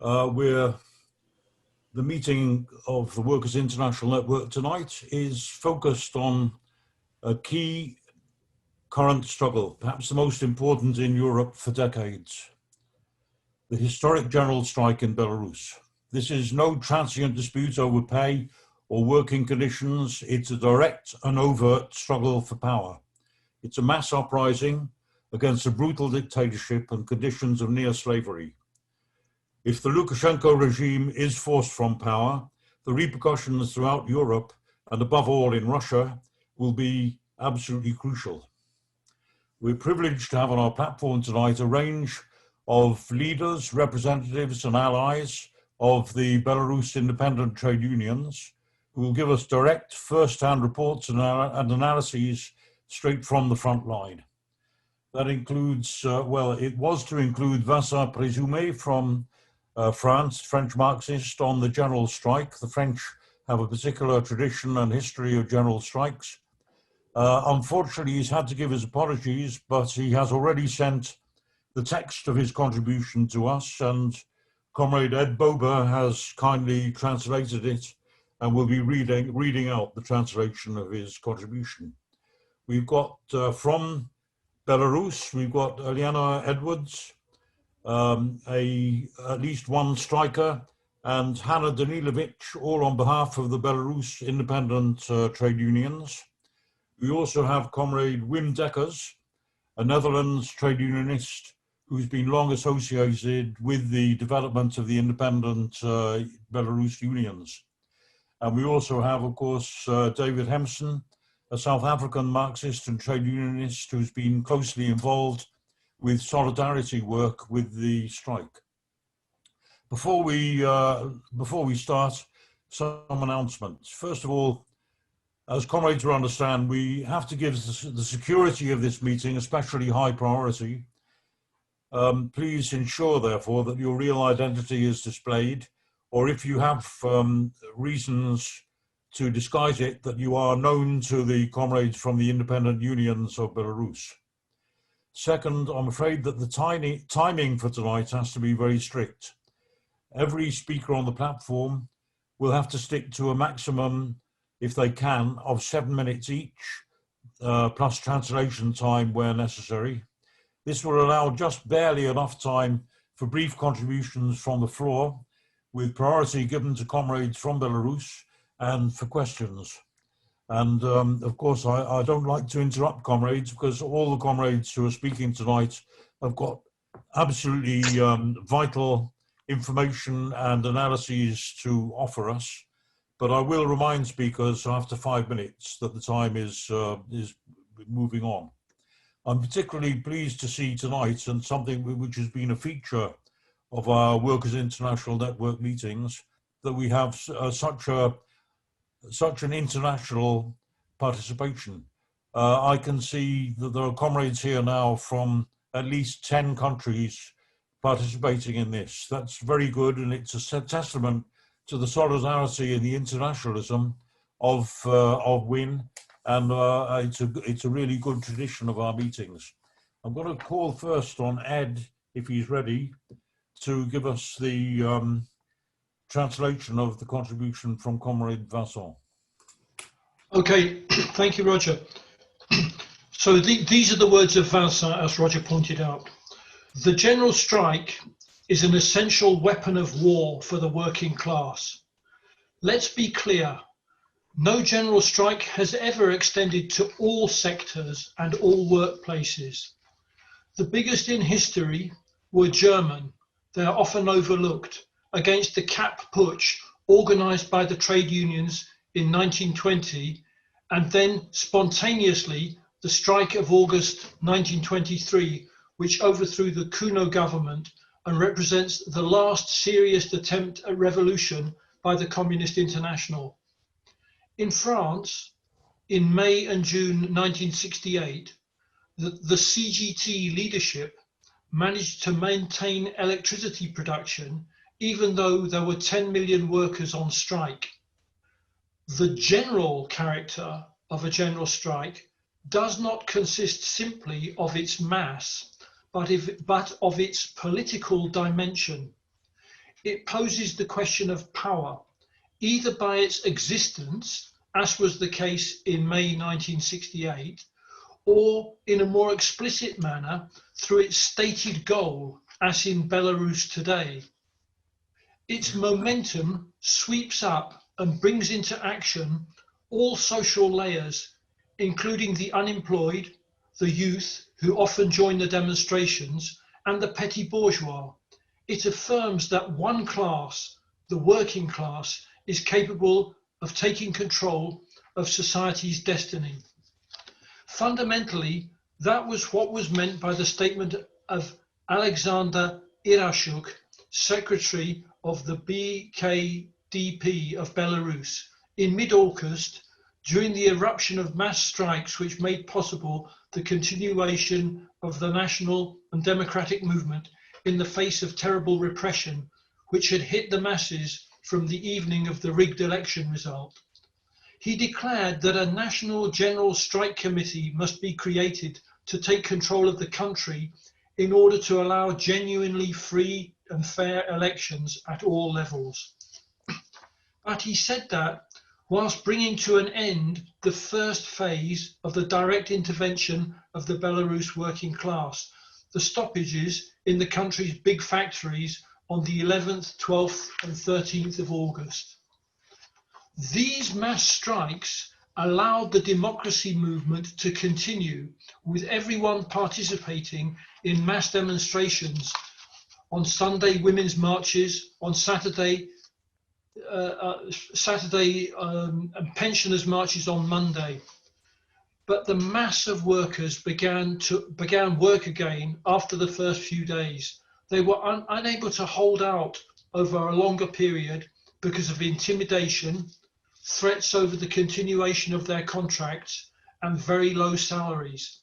The meeting of the Workers' International Network tonight is focused on a key current struggle, perhaps the most important in Europe for decades, the historic general strike in Belarus. This is no transient dispute over pay or working conditions. It's a direct and overt struggle for power. It's a mass uprising against a brutal dictatorship and conditions of near slavery. If the Lukashenko regime is forced from power, the repercussions throughout Europe, and above all in Russia, will be absolutely crucial. We're privileged to have on our platform tonight a range of leaders, representatives and allies of the Belarus independent trade unions who will give us direct first-hand reports and analyses straight from the front line. That includes, it was to include Vincent Présumé from France, French Marxist, on the general strike. The French have a particular tradition and history of general strikes. Unfortunately, he's had to give his apologies, but he has already sent the text of his contribution to us, and Comrade Ed Bober has kindly translated it and will be reading out the translation of his contribution. We've got from Belarus, we've got Eliana Edwards, at least one striker, and Hanna Danilovich, all on behalf of the Belarus independent trade unions. We also have Comrade Wim Dekkers, a Netherlands trade unionist who's been long associated with the development of the independent Belarus unions. And we also have, of course, David Hempson, a South African Marxist and trade unionist who's been closely involved with solidarity work with the strike. Before we start, some announcements. First of all, as comrades will understand, we have to give the security of this meeting especially high priority. Please ensure, therefore, that your real identity is displayed, or if you have reasons to disguise it, that you are known to the comrades from the independent unions of Belarus. Second, I'm afraid that the timing for tonight has to be very strict. Every speaker on the platform will have to stick to a maximum, if they can, of 7 minutes each, plus translation time where necessary. This will allow just barely enough time for brief contributions from the floor, with priority given to comrades from Belarus and for questions. And of course, I don't like to interrupt comrades, because all the comrades who are speaking tonight have got absolutely vital information and analyses to offer us. But I will remind speakers after 5 minutes that the time is moving on. I'm particularly pleased to see tonight, and something which has been a feature of our Workers' International Network meetings, that we have such an international participation. I can see that there are comrades here now from at least 10 countries participating in this. That's very good, and it's a testament to the solidarity and the internationalism of WIN, and it's a really good tradition of our meetings. I'm going to call first on Ed, if he's ready, to give us the translation of the contribution from Comrade Vincent. Okay, thank you, Roger. So these are the words of Vincent, as Roger pointed out. The general strike is an essential weapon of war for the working class. Let's be clear, no general strike has ever extended to all sectors and all workplaces. The biggest in history were German. They are often overlooked, against the Kapp Putsch organized by the trade unions in 1920, and then spontaneously the strike of August 1923, which overthrew the Cuno government and represents the last serious attempt at revolution by the Communist International. In France, in May and June 1968, the CGT leadership managed to maintain electricity production even though there were 10 million workers on strike. The general character of a general strike does not consist simply of its mass, but of its political dimension. it poses the question of power, either by its existence, as was the case in May 1968, or in a more explicit manner through its stated goal, as in Belarus today. Its momentum sweeps up and brings into action all social layers, including the unemployed, the youth who often join the demonstrations, and the petty bourgeois. It affirms that one class, the working class, is capable of taking control of society's destiny. Fundamentally, that was what was meant by the statement of Alexander Irashuk, secretary of the BKDP of Belarus, in mid-August, during the eruption of mass strikes which made possible the continuation of the national and democratic movement in the face of terrible repression which had hit the masses from the evening of the rigged election result. He declared that a national general strike committee must be created to take control of the country in order to allow genuinely free and fair elections at all levels. But he said that whilst bringing to an end the first phase of the direct intervention of the Belarus working class, the stoppages in the country's big factories on the 11th, 12th and 13th of August. These mass strikes allowed the democracy movement to continue, with everyone participating in mass demonstrations on Sunday, women's marches, on Saturday, and pensioners' marches on Monday. But the mass of workers began work again after the first few days. They were unable to hold out over a longer period because of intimidation, threats over the continuation of their contracts, and very low salaries.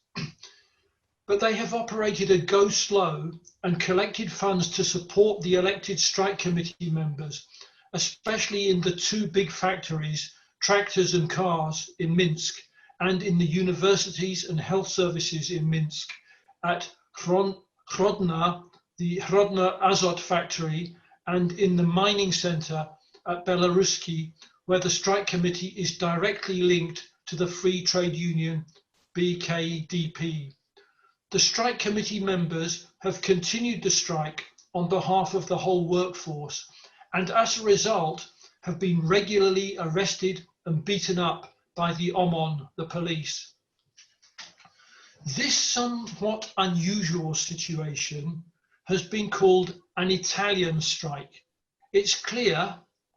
But they have operated a go slow and collected funds to support the elected strike committee members, especially in the two big factories, tractors and cars in Minsk, and in the universities and health services in Minsk, at Hrodna, the Hrodna Azot factory, and in the mining center at Belaruski, where the strike committee is directly linked to the free trade union BKDP. The strike committee members have continued the strike on behalf of the whole workforce, and as a result have been regularly arrested and beaten up by the OMON, the police. This somewhat unusual situation has been called an Italian strike. It's clear,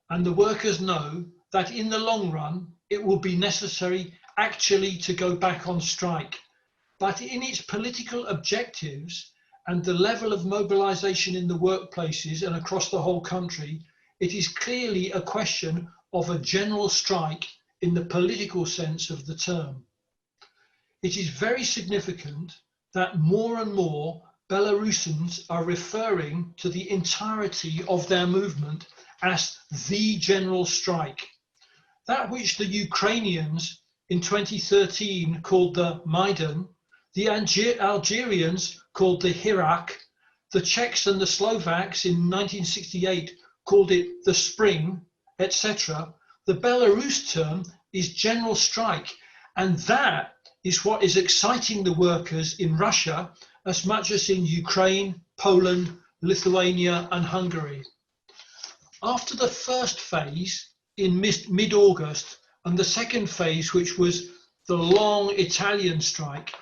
and the workers know, that in the long run it will be necessary actually to go back on strike. But in its political objectives and the level of mobilization in the workplaces and across the whole country, it is clearly a question of a general strike in the political sense of the term. It is very significant that more and more Belarusians are referring to the entirety of their movement as the general strike. That which the Ukrainians in 2013 called the Maidan, the Algerians called the Hirak, the Czechs and the Slovaks in 1968 called it the Spring, etc. The Belarus term is general strike, and that is what is exciting the workers in Russia as much as in Ukraine, Poland, Lithuania and Hungary. After the first phase in mid-August and the second phase, which was the long Italian strike,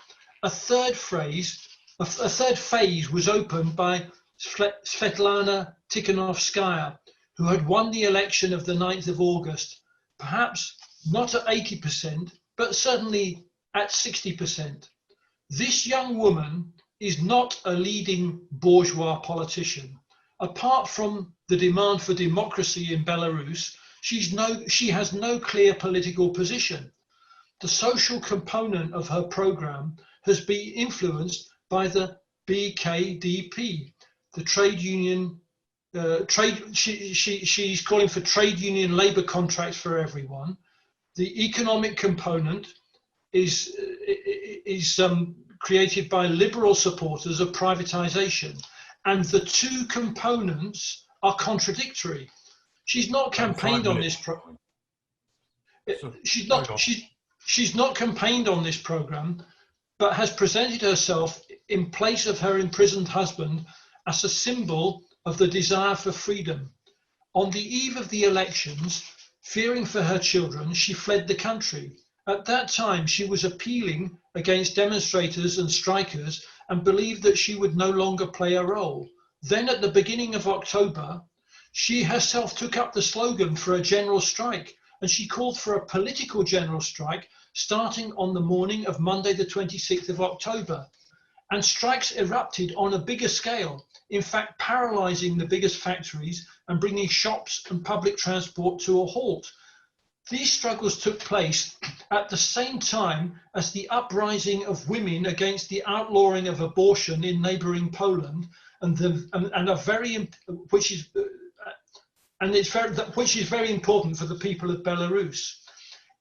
a third phase was opened by Sviatlana Tsikhanouskaya, who had won the election of the 9th of August, perhaps not at 80%, but certainly at 60%. This young woman is not a leading bourgeois politician. Apart from the demand for democracy in Belarus, she has no clear political position. The social component of her program has been influenced by the BKDP, the trade union. She's calling for trade union labour contracts for everyone. The economic component is created by liberal supporters of privatisation, and the two components are contradictory. She's not campaigned on this she's not campaigned on this program, but has presented herself in place of her imprisoned husband as a symbol of the desire for freedom. On the eve of the elections, fearing for her children, she fled the country. At that time, she was appealing against demonstrators and strikers and believed that she would no longer play a role. Then at the beginning of October, she herself took up the slogan for a general strike, and she called for a political general strike starting on the morning of Monday the 26th of October. And strikes erupted on a bigger scale, in fact paralysing the biggest factories and bringing shops and public transport to a halt. These struggles took place at the same time as the uprising of women against the outlawing of abortion in neighbouring Poland, which is very important for the people of Belarus.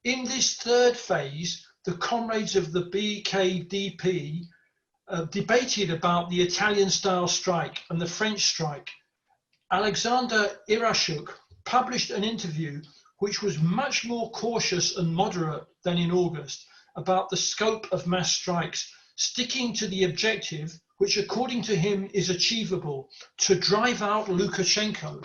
In this third phase, the comrades of the BKDP debated about the Italian-style strike and the French strike. Alexander Irashuk published an interview which was much more cautious and moderate than in August about the scope of mass strikes, sticking to the objective, which according to him is achievable, to drive out Lukashenko.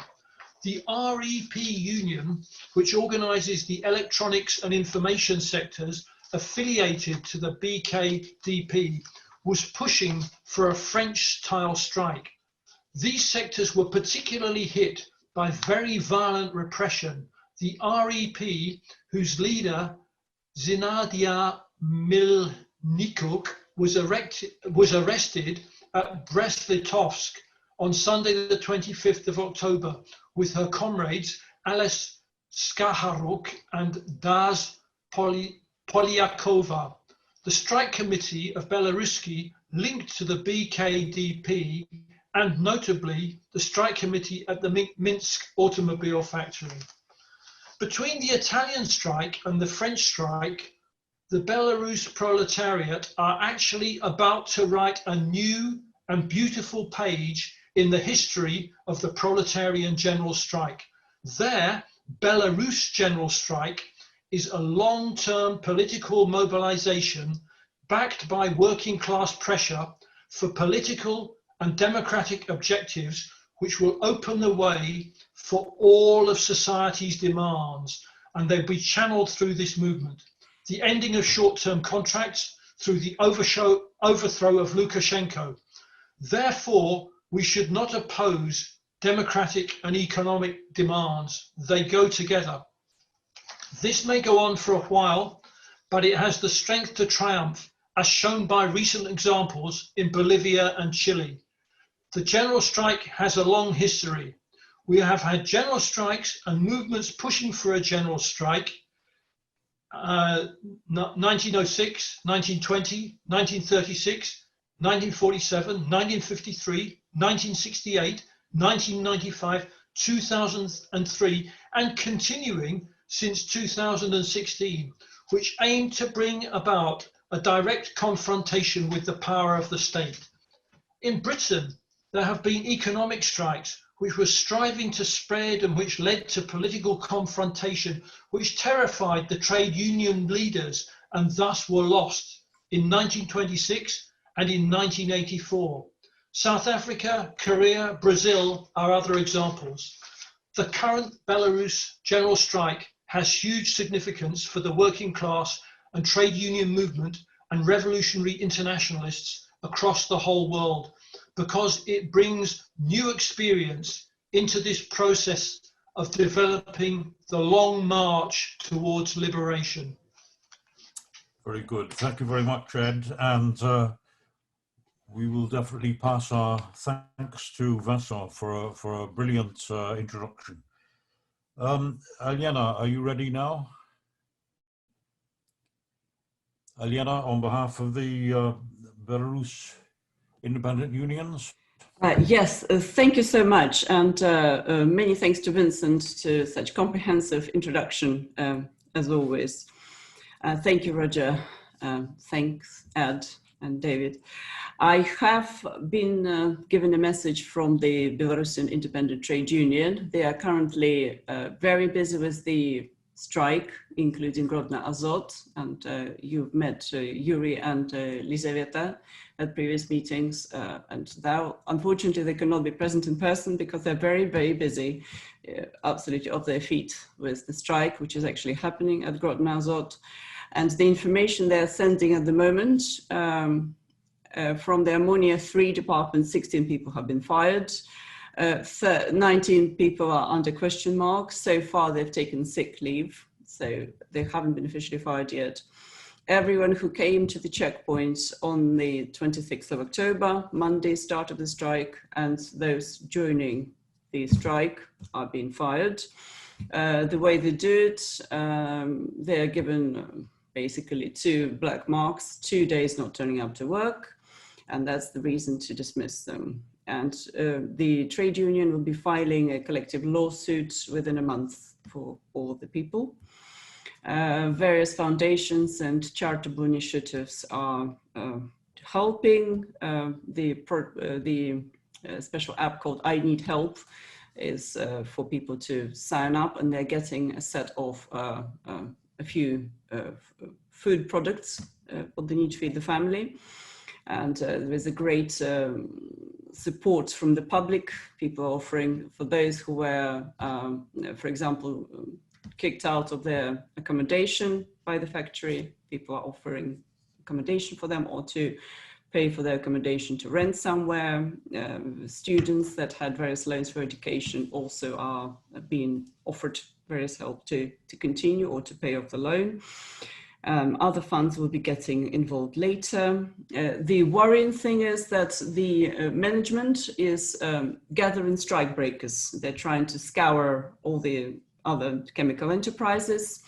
The REP Union, which organises the electronics and information sectors affiliated to the BKDP, was pushing for a French-style strike. These sectors were particularly hit by very violent repression. The REP, whose leader, Zinaida Milnikuk, was arrested at Brest-Litovsk on Sunday the 25th of October with her comrades Alice Skharuk and Daz Polyakova. The strike committee of Belaruski linked to the BKDP and notably the strike committee at the Minsk automobile factory. Between the Italian strike and the French strike, the Belarus proletariat are actually about to write a new and beautiful page in the history of the proletarian general strike. Their Belarus general strike is a long-term political mobilization backed by working class pressure for political and democratic objectives which will open the way for all of society's demands, and they'll be channeled through this movement. The ending of short-term contracts through the overthrow of Lukashenko. Therefore, we should not oppose democratic and economic demands. They go together. This may go on for a while, but it has the strength to triumph, as shown by recent examples in Bolivia and Chile. The general strike has a long history. We have had general strikes and movements pushing for a general strike. 1906, 1920, 1936, 1947, 1953, 1968, 1995, 2003, and continuing since 2016, which aimed to bring about a direct confrontation with the power of the state. In Britain, there have been economic strikes which were striving to spread and which led to political confrontation, which terrified the trade union leaders and thus were lost in 1926 and in 1984. South Africa, Korea, Brazil are other examples. The current Belarus general strike has huge significance for the working class and trade union movement and revolutionary internationalists across the whole world, because it brings new experience into this process of developing the long march towards liberation. Very good. Thank you very much, Ed. And we will definitely pass our thanks to Vincent for a brilliant introduction. Aliena, are you ready now? Aliena, on behalf of the Belarus independent unions? Yes, thank you so much. And many thanks to Vincent to such comprehensive introduction, as always. Thank you, Roger. Thanks, Ed. and David. I have been given a message from the Belarusian Independent Trade Union. They are currently very busy with the strike, including Grodno Azot, and you've met Yuri and Lizaveta at previous meetings, and now, unfortunately, they cannot be present in person because they're very, very busy, absolutely off their feet with the strike, which is actually happening at Grodno Azot. And the information they're sending at the moment, from the Ammonia 3 department, 16 people have been fired. 19 people are under question mark. So far, they've taken sick leave, so they haven't been officially fired yet. Everyone who came to the checkpoints on the 26th of October, Monday, start of the strike, and those joining the strike are being fired. The way they do it, they are given basically 2 black marks, 2 days not turning up to work, and that's the reason to dismiss them. And the trade union will be filing a collective lawsuit within a month for all of the people. Various foundations and charitable initiatives are helping. The special app called I Need Help is for people to sign up, and they're getting a set of a few food products what they need to feed the family. And there is a great support from the public. People are offering for those who were, for example, kicked out of their accommodation by the factory. People are offering accommodation for them, or to pay for their accommodation to rent somewhere. Students that had various loans for education also are being offered various help to continue or to pay off the loan. Other funds will be getting involved later. The worrying thing is that the management is gathering strike breakers. They're trying to scour all the other chemical enterprises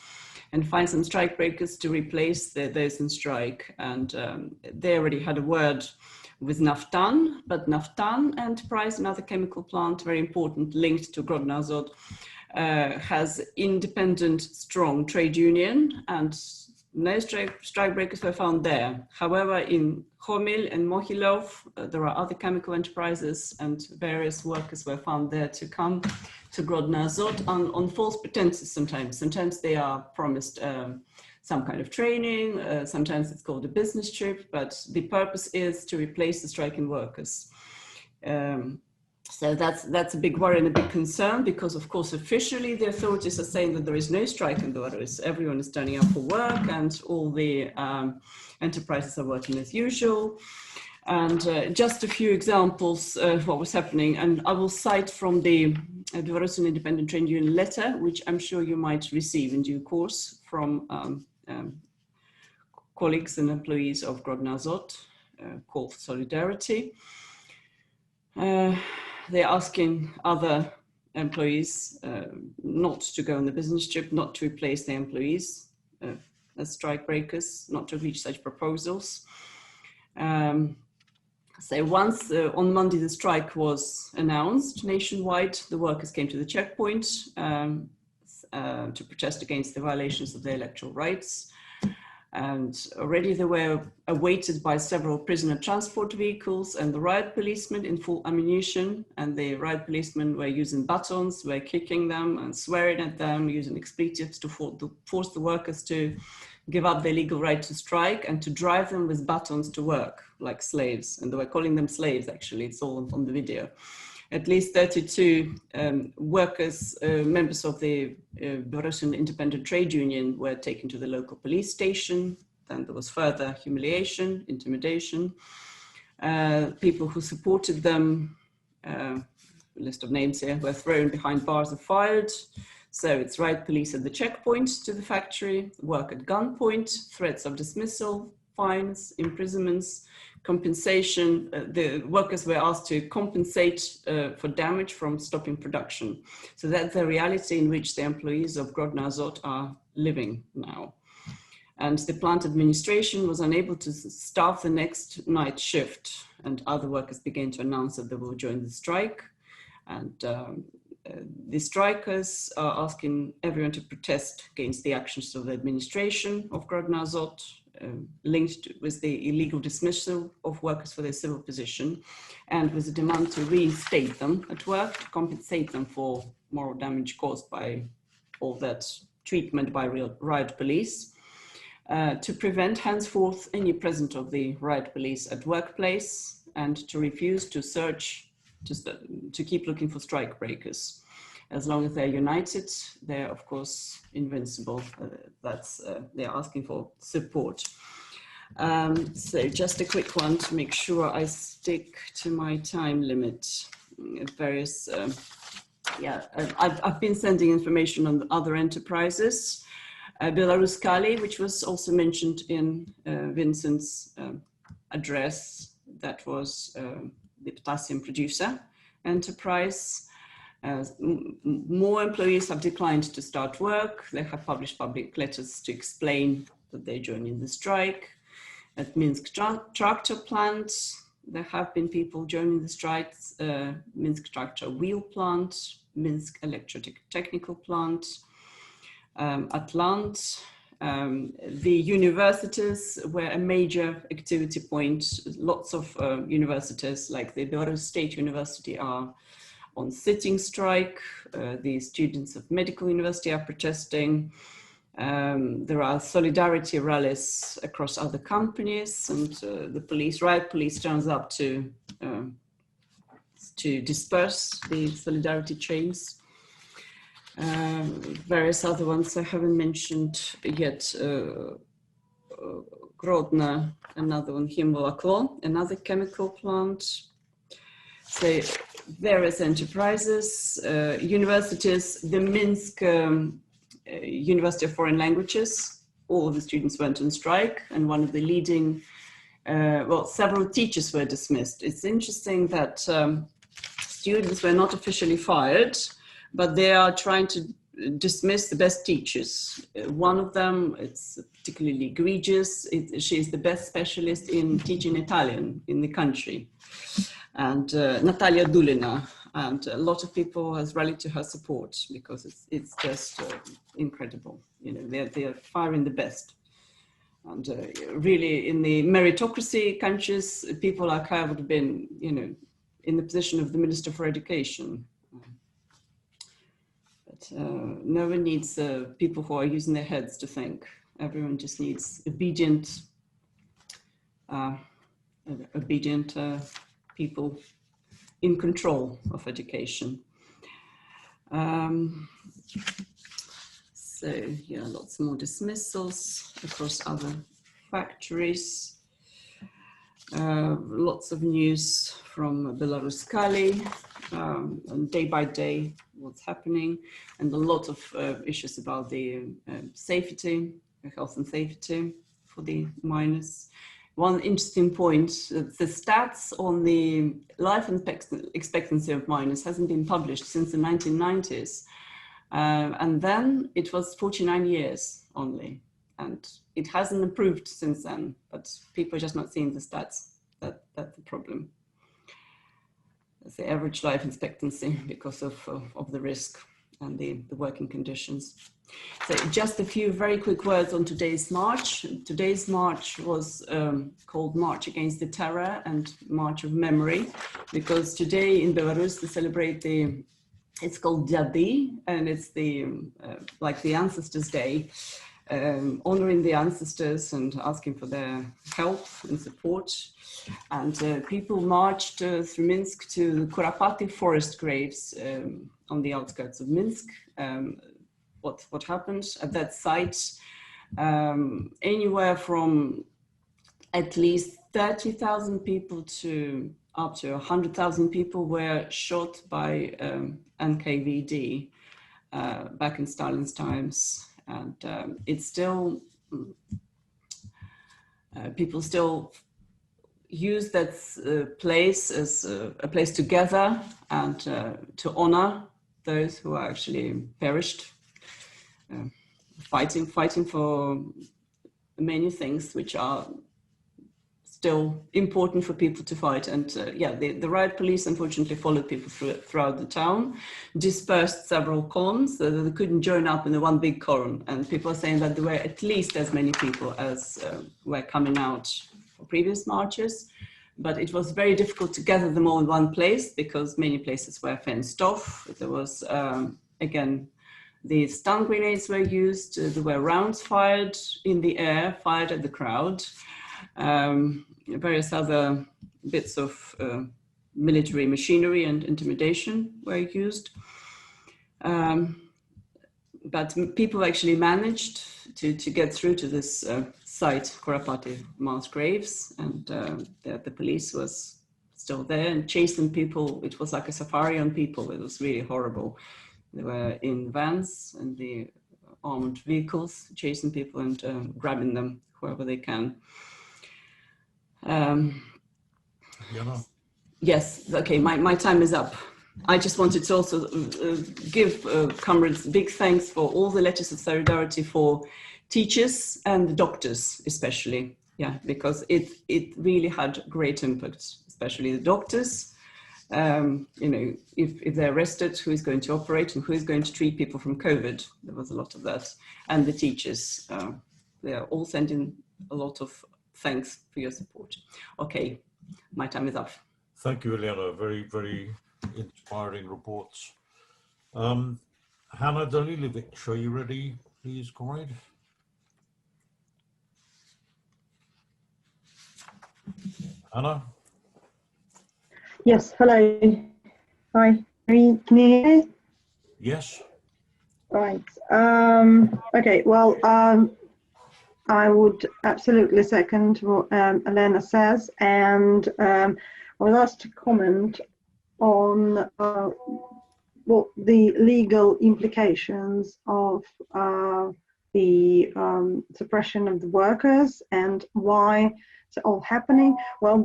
and find some strike breakers to replace those in strike. And they already had a word with Naftan, but Naftan enterprise, another chemical plant, very important, linked to Grodno Azot, has independent, strong trade union, and no strike breakers were found there. However, in Homil and Mohilov, there are other chemical enterprises, and various workers were found there to come to Grodno Azot on false pretenses sometimes. Sometimes they are promised some kind of training, sometimes it's called a business trip, but the purpose is to replace the striking workers. So that's a big worry and a big concern, because of course officially the authorities are saying that there is no strike in Belarus. Everyone is turning up for work and all the enterprises are working as usual. And just a few examples of what was happening, and I will cite from the Belarusian Independent Trade Union letter, which I'm sure you might receive in due course from colleagues and employees of Grodno Azot, called for solidarity. They're asking other employees not to go on the business trip, not to replace their employees as strike breakers, not to reach such proposals. So once on Monday the strike was announced nationwide, the workers came to the checkpoint to protest against the violations of their electoral rights. And already they were awaited by several prisoner transport vehicles and the riot policemen in full ammunition. And the riot policemen were using batons, were kicking them and swearing at them, using expletives to force the workers to give up their legal right to strike and to drive them with batons to work like slaves. And they were calling them slaves, actually, it's all on the video. At least 32 workers, members of the Belarusian Independent Trade Union were taken to the local police station. Then there was further humiliation, intimidation. People who supported them, list of names here, were thrown behind bars and fired. So it's riot police at the checkpoint to the factory, work at gunpoint, threats of dismissal, fines, imprisonments, compensation. The workers were asked to compensate for damage from stopping production. So that's the reality in which the employees of Grodno Azot are living now. And the plant administration was unable to staff the next night shift, and other workers began to announce that they will join the strike. And the strikers are asking everyone to protest against the actions of the administration of Grodno Azot, linked with the illegal dismissal of workers for their civil position, and with a demand to reinstate them at work to compensate them for moral damage caused by all that treatment by riot police, to prevent henceforth any presence of the riot police at workplace, and to refuse to search, to keep looking for strike breakers. As long as they're united, they're of course invincible. They're asking for support. So just a quick one to make sure I stick to my time limit. Various, I've been sending information on other enterprises. Belarus Kali, which was also mentioned in Vincent's address, that was the potassium producer enterprise. More employees have declined to start work. They have published public letters to explain that they're joining the strike. At Minsk tractor plant, there have been people joining the strikes. Minsk tractor wheel plant, Minsk electrotechnical plant, Atlant. The universities were a major activity point. Lots of universities like the Belarus State University are on sitting strike. The students of medical university are protesting. There are solidarity rallies across other companies, and the riot police turns up to disperse the solidarity chains. Various other ones I haven't mentioned yet. Grodno, another one, Himvoloklo, another chemical plant. So various enterprises, universities, the Minsk University of Foreign Languages, all of the students went on strike, and one of the leading, several teachers were dismissed. It's interesting that students were not officially fired, but they are trying to dismiss the best teachers. One of them, it's particularly egregious. She's the best specialist in teaching Italian in the country. And Natalia Dulina, and a lot of people has rallied to her support because it's just incredible. You know, they're firing the best. And really, in the meritocracy countries, people like her would have been, you know, in the position of the Minister for Education. But no one needs people who are using their heads to think. Everyone just needs obedient people in control of education. So yeah, lots more dismissals across other factories. Lots of news from Belarus Kali, and day by day what's happening, and a lot of issues about the safety, health and safety for the miners. One interesting point, the stats on the life expectancy of miners hasn't been published since the 1990s. And then it was 49 years only. And it hasn't improved since then, but people are just not seeing the stats. That's the problem. That's the average life expectancy because of the risk and the working conditions. So just a few very quick words on today's march. Today's march was called March Against the Terror and March of Memory, because today in Belarus they celebrate it's called Dadi, and it's like the Ancestors' Day, honoring the ancestors and asking for their help and support. And people marched through Minsk to Kurapati forest graves on the outskirts of Minsk. What happened at that site? Anywhere from at least 30,000 people to up to 100,000 people were shot by NKVD back in Stalin's times. And it's still, people still use that place as a place to gather and to honor those who are actually perished, fighting for many things which are still important for people to fight. And yeah, the riot police unfortunately followed people throughout the town, dispersed several columns so that they couldn't join up in the one big column. And people are saying that there were at least as many people as were coming out for previous marches. But it was very difficult to gather them all in one place because many places were fenced off. There was, again, the stun grenades were used. There were rounds fired in the air, fired at the crowd. Various other bits of military machinery and intimidation were used. But people actually managed to get through to this site, Korapati mass graves, and the police was still there and chasing people. It was like a safari on people. It was really horrible. They were in vans and the armed vehicles, chasing people and grabbing them wherever they can. Yes, okay, my time is up. I just wanted to also give comrades big thanks for all the letters of solidarity for teachers and doctors, especially, yeah, because it really had great impact, especially the doctors. You know, if they're arrested, who is going to operate and who is going to treat people from COVID? There was a lot of that. And the teachers, they are all sending a lot of thanks for your support. Okay, my time is up. Thank you, Elena. Very, very inspiring reports. Hannah Danilovic, are you ready, please, comrade? Hannah? Yes, hello. Hi, can you hear me? Yes. Right. Okay, well, I would absolutely second what Elena says, and I was asked to comment on what the legal implications of the suppression of the workers and why it's all happening. Well,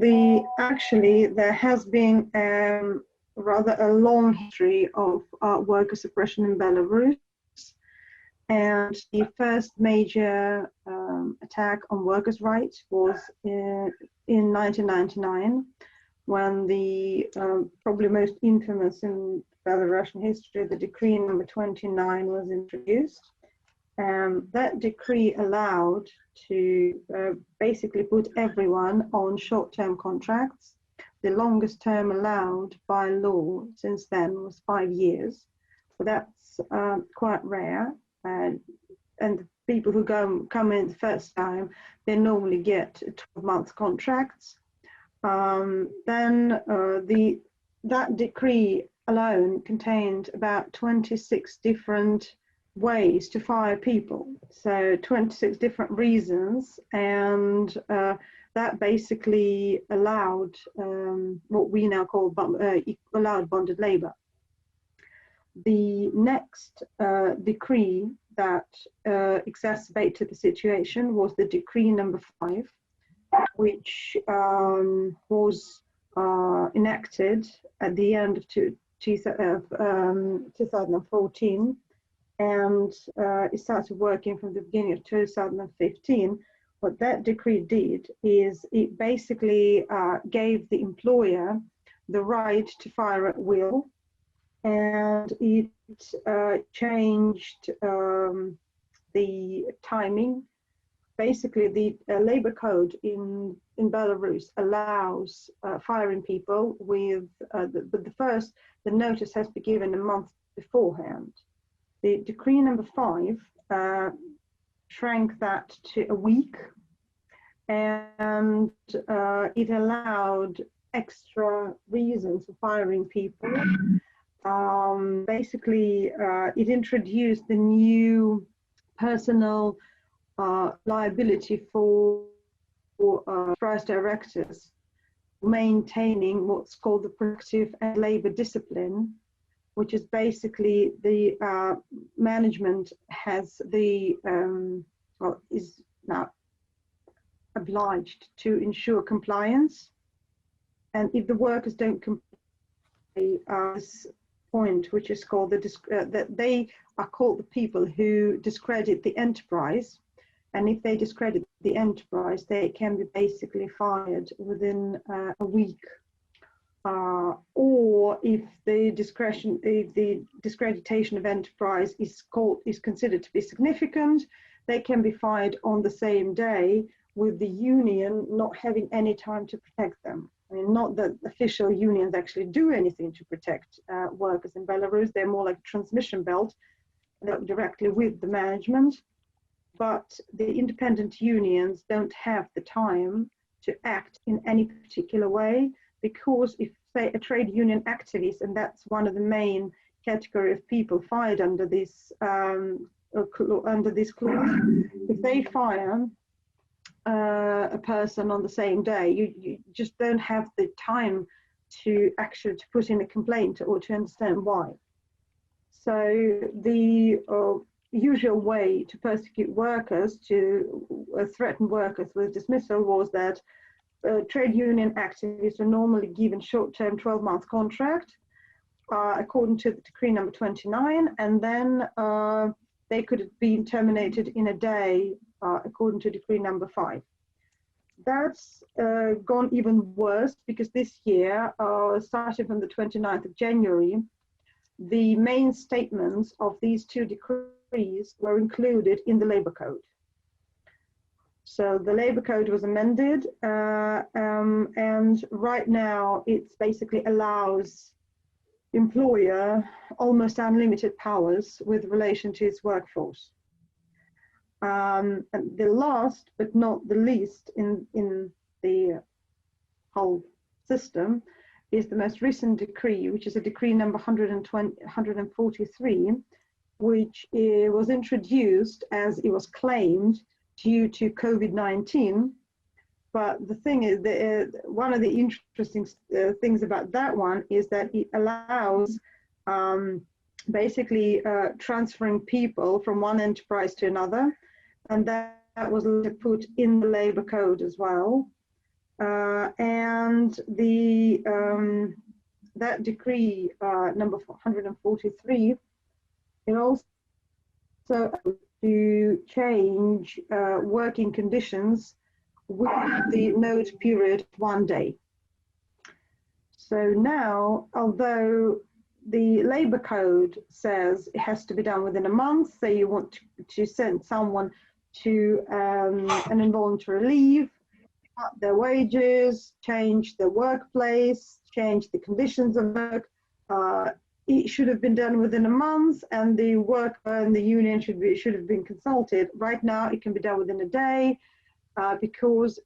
actually there has been rather a long history of worker suppression in Belarus, and the first major attack on workers' rights was in 1999, when the probably most infamous in Belarusian history, the decree number 29 was introduced. That decree allowed to basically put everyone on short-term contracts. The longest term allowed by law since then was 5 years. So that's quite rare. And the people who come in the first time, they normally get 12-month contracts. Then that decree alone contained about 26 different ways to fire people, so 26 different reasons, and that basically allowed what we now call allowed bonded labor. The next decree that exacerbated the situation was the decree number 5, which was enacted at the end of 2014, and it started working from the beginning of 2015. What that decree did is it basically gave the employer the right to fire at will, and it changed the timing. Basically, the labor code in Belarus allows firing people with, but the notice has to be given a month beforehand. The decree number 5 shrank that to a week, and it allowed extra reasons for firing people. Basically, it introduced the new personal liability for price directors maintaining what's called the productive and labor discipline, which is basically the management has the is now obliged to ensure compliance, and if the workers don't comply, this point, which is called that they are called the people who discredit the enterprise. And if they discredit the enterprise, they can be basically fired within a week. Or if the discreditation of enterprise is considered to be significant, they can be fired on the same day, with the union not having any time to protect them. I mean, not that official unions actually do anything to protect workers in Belarus. They're more like a transmission belt directly with the management. But the independent unions don't have the time to act in any particular way, because if, say, a trade union activist, and that's one of the main category of people fired under this clause, if they fire a person on the same day, you just don't have the time to actually put in a complaint or to understand why. So the usual way to persecute workers, to threaten workers with dismissal, was that trade union activists are normally given short-term 12-month contract according to the decree number 29, and then they could have been terminated in a day according to decree number 5. That's gone even worse, because this year, starting from the 29th of January, the main statements of these two decrees were included in the labor code. So the labor code was amended, and right now it's basically allows employer almost unlimited powers with relation to its workforce. And the last but not the least in the whole system is the most recent decree, which is a decree number 143, which was introduced, as it was claimed, due to COVID-19. But the thing is, one of the interesting things about that one is that it allows basically transferring people from one enterprise to another, and that was put in the labor code as well. And the that decree number 143, it also to change working conditions with the note period 1 day. So now, although the labor code says it has to be done within a month, say you want to send someone to an involuntary leave, cut their wages, change their workplace, change the conditions of work, it should have been done within a month, and the worker and the union should have been consulted. Right now, it can be done within a day, because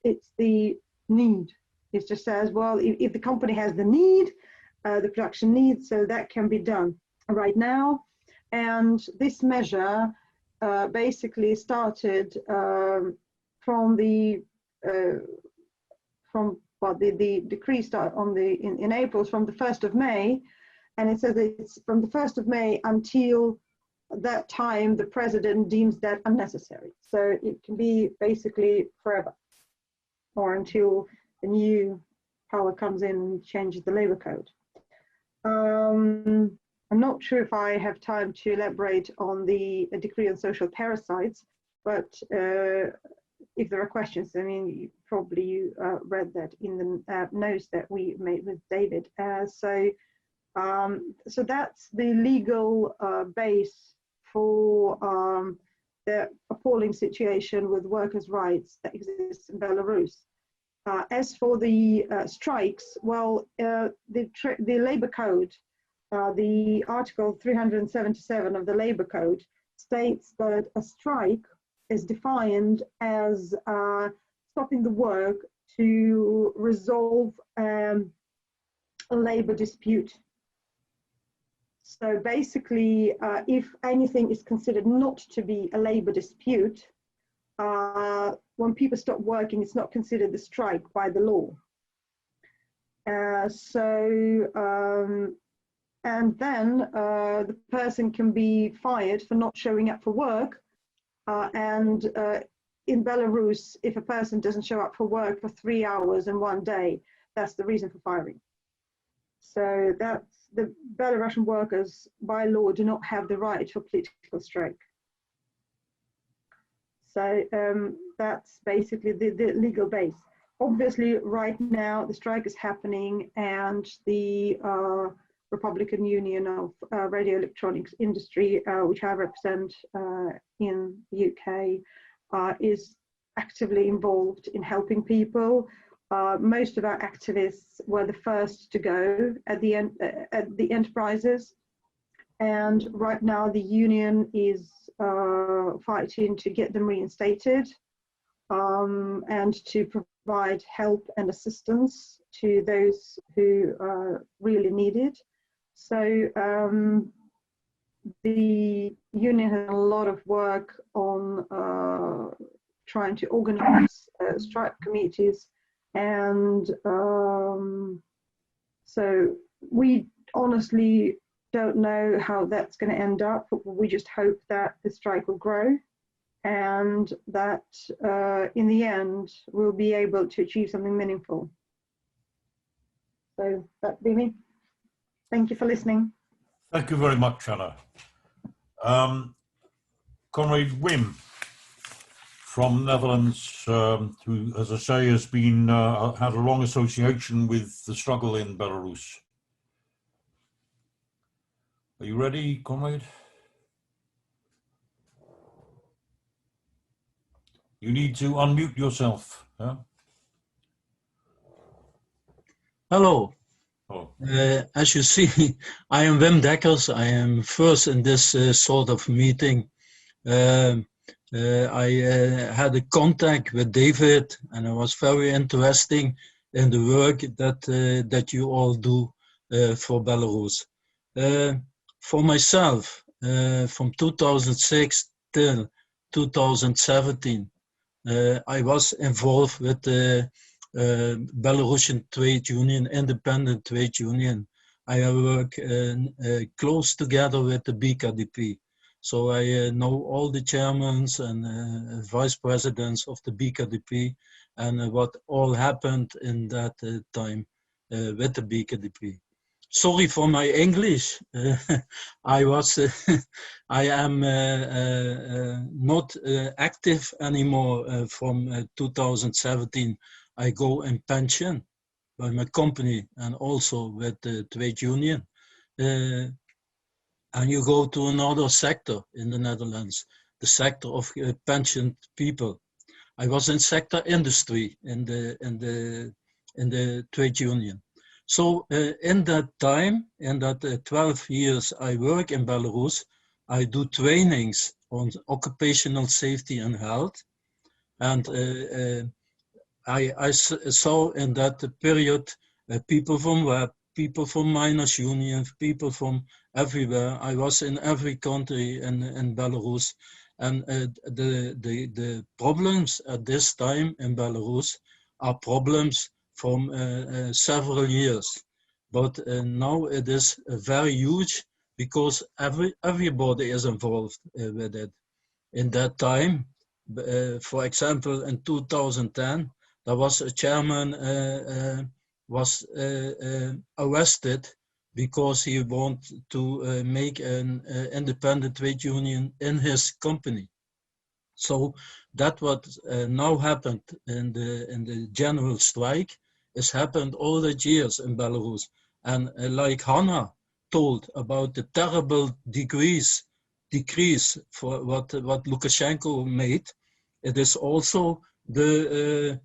it's the need. It just says, well, if the company has the need, the production need, so that can be done right now. And this measure basically started from the decree start on in April, from the 1st of May, and it says it's from the 1st of May until that time the president deems that unnecessary. So it can be basically forever, or until a new power comes in and changes the labor code. I'm not sure if I have time to elaborate on the decree on social parasites, but if there are questions, I mean, you probably read that in the notes that we made with David. So that's the legal base for the appalling situation with workers' rights that exists in Belarus. As for the strikes, well, the labor code, the article 377 of the labor code states that a strike is defined as stopping the work to resolve a labor dispute. So basically, if anything is considered not to be a labor dispute, when people stop working, it's not considered a strike by the law. And then the person can be fired for not showing up for work. And in Belarus, if a person doesn't show up for work for 3 hours in 1 day, that's the reason for firing. So that's the Belarusian workers by law do not have the right for political strike. So that's basically the legal base. Obviously, right now the strike is happening, and the Republican Union of Radio Electronics Industry, which I represent in the UK, is actively involved in helping people. Most of our activists were the first to go at the enterprises, and right now the union is fighting to get them reinstated and to provide help and assistance to those who really need it. So the union has done a lot of work on trying to organize strike committees, and so we honestly don't know how that's going to end up. We just hope that the strike will grow, and that in the end we'll be able to achieve something meaningful. So that'd be me. Thank you for listening. Thank you very much, Anna. Comrade Wim from Netherlands, who, as I say, has been had a long association with the struggle in Belarus. Are you ready, comrade? You need to unmute yourself. Huh? Hello. Oh. As you see, I am Wim Dekkers. I am first in this sort of meeting. I had a contact with David, and it was very interesting in the work that you all do for Belarus. For myself, from 2006 till 2017, I was involved with the Belarusian trade union, independent trade union. I work close together with the BKDP. So I know all the chairmen and vice presidents of the BKDP and what all happened in that time with the BKDP. Sorry for my English. I am not active anymore from 2017. I go in pension by my company and also with the trade union. And you go to another sector in the Netherlands, the sector of pensioned people. I was in sector industry in the trade union. So in that time, in that 12 years I work in Belarus, I do trainings on occupational safety and health. And I saw in that period people from WEB, people from miners' union, people from everywhere. I was in every country in Belarus, and the problems at this time in Belarus are problems from several years, but now it is very huge because everybody is involved with it. In that time, for example, in 2010, there was a chairman was arrested because he wanted to make an independent trade union in his company. So that what now happened in the general strike has happened all the years in Belarus. And like Hannah told about the terrible decrease for what Lukashenko made, it is also the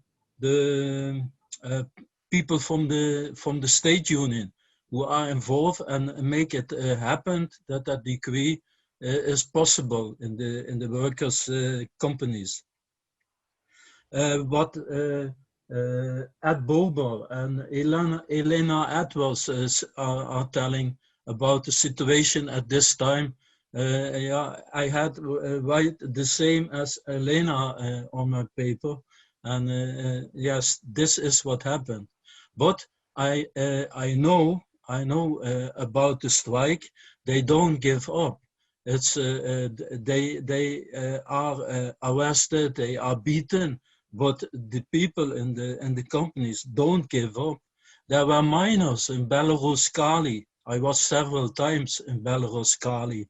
people from the state union who are involved and make it happen that decree is possible in the workers' companies. What Ed Bober and Elena Edwards are telling about the situation at this time. Yeah, I had write the same as Elena on my paper, and yes, this is what happened. But I know about the strike. They don't give up. It's they are arrested, they are beaten, but the people in the companies don't give up. There were miners in Belarus Kali. I was several times in Belarus Kali,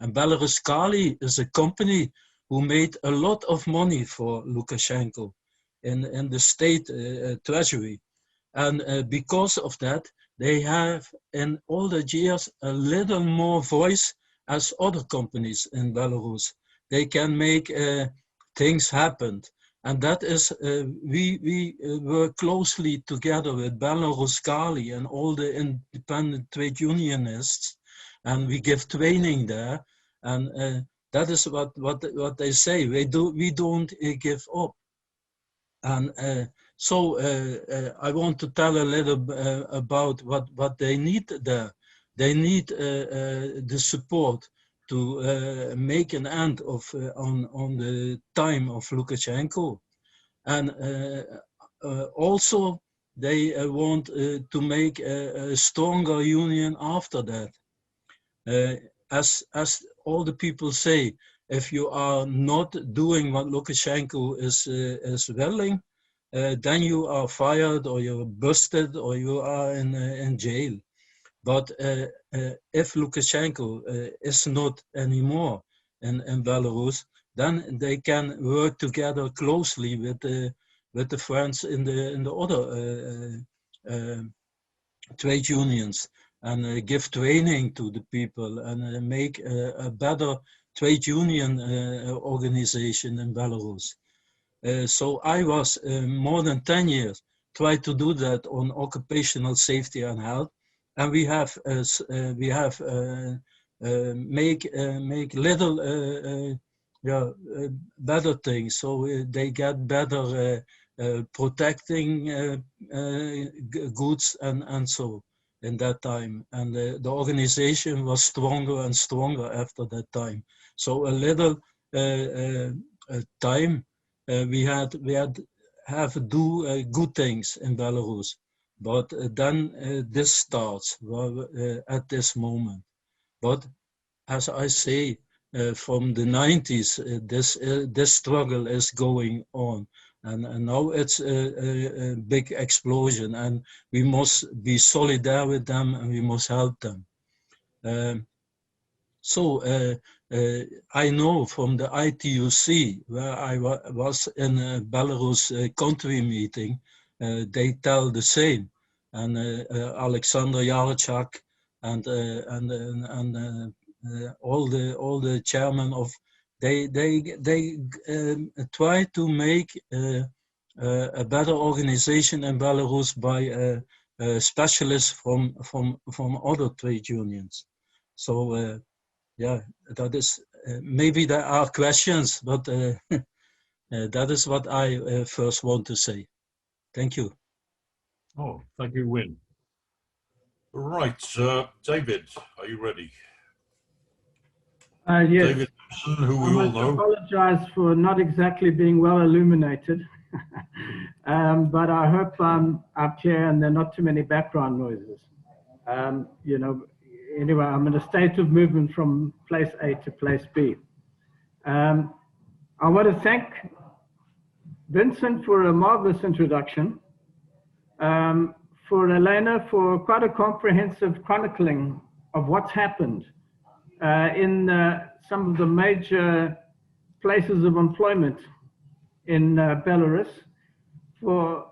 and Belarus Kali is a company who made a lot of money for Lukashenko in the state treasury. And because of that, they have in all the years a little more voice as other companies in Belarus. They can make things happen. And that is, we work closely together with Belarus Kali and all the independent trade unionists, and we give training there. And that is what they say. We don't give up. And so I want to tell a little about what they need there. They need the support to make an end of on the time of Lukashenko, and also they want to make a stronger union after that. As all the people say, if you are not doing what Lukashenko is willing, then you are fired or you're busted or you are in jail. But if Lukashenko is not anymore in Belarus, then they can work together closely with the friends in the other trade unions and give training to the people and make a better trade union organization in Belarus. So I was more than 10 years trying to do that on occupational safety and health, and we have make little better things, so they get better protecting goods and so in that time, and the organization was stronger and stronger after that time. So a little time we have to do good things in Belarus, but then this starts at this moment. But as I say, from the 90s, this struggle is going on, and now it's a big explosion, and we must be solidar with them, and we must help them. So I know from the ITUC, where I was in a Belarus country meeting, they tell the same, and Alexander Yarchak and all the chairman of they try to make a better organization in Belarus by specialists from other trade unions. So yeah, that is maybe there are questions, but that is what I first want to say. Thank you. Oh, thank you, Win. Right, David, are you ready? Yes. David Simpson, who we all know. I apologize for not exactly being well illuminated, but I hope I'm up here and there are not too many background noises. You know, anyway, I'm in a state of movement from place A to place B. I want to thank Vincent for a marvelous introduction, for Elena for quite a comprehensive chronicling of what's happened in some of the major places of employment in Belarus, for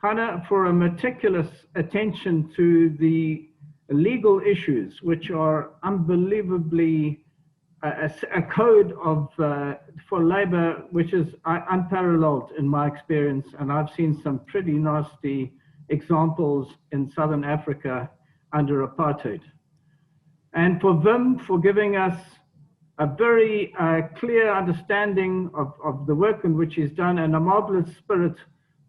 Hannah for a meticulous attention to the legal issues, which are unbelievably a code of for labor which is unparalleled in my experience, and I've seen some pretty nasty examples in Southern Africa under apartheid. And for Wim for giving us a very clear understanding of the work in which he's done, and a marvelous spirit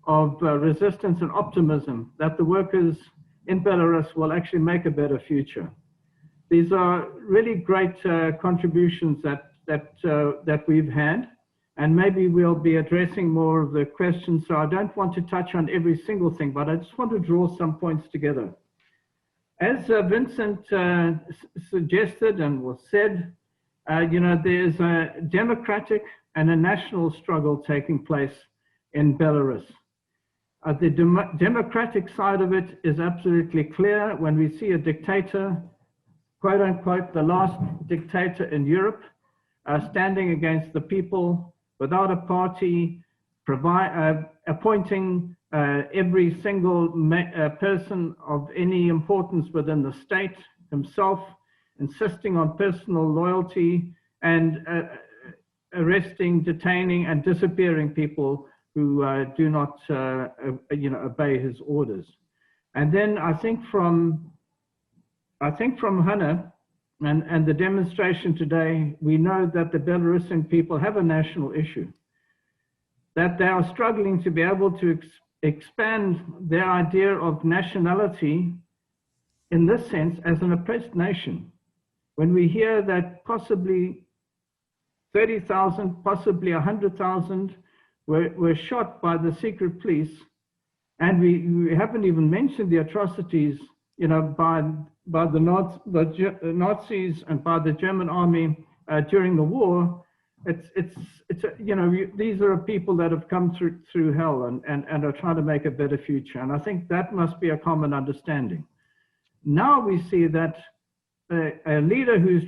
of resistance and optimism that the workers in Belarus will actually make a better future. These are really great contributions that we've had, and maybe we'll be addressing more of the questions. So I don't want to touch on every single thing, but I just want to draw some points together. As Vincent suggested and was said, you know, there's a democratic and a national struggle taking place in Belarus. The democratic side of it is absolutely clear when we see a dictator, quote unquote, the last dictator in Europe, standing against the people, without a party, appointing every single person of any importance within the state himself, insisting on personal loyalty, and arresting, detaining, and disappearing people who do not obey his orders. And then I think from Hannah and the demonstration today, we know that the Belarusian people have a national issue, that they are struggling to be able to expand their idea of nationality in this sense as an oppressed nation. When we hear that possibly 30,000, possibly 100,000 were shot by the secret police, and we haven't even mentioned the atrocities, by the Nazis and by the German army during the war. These are people that have come through hell and are trying to make a better future. And I think that must be a common understanding. Now we see that a leader who's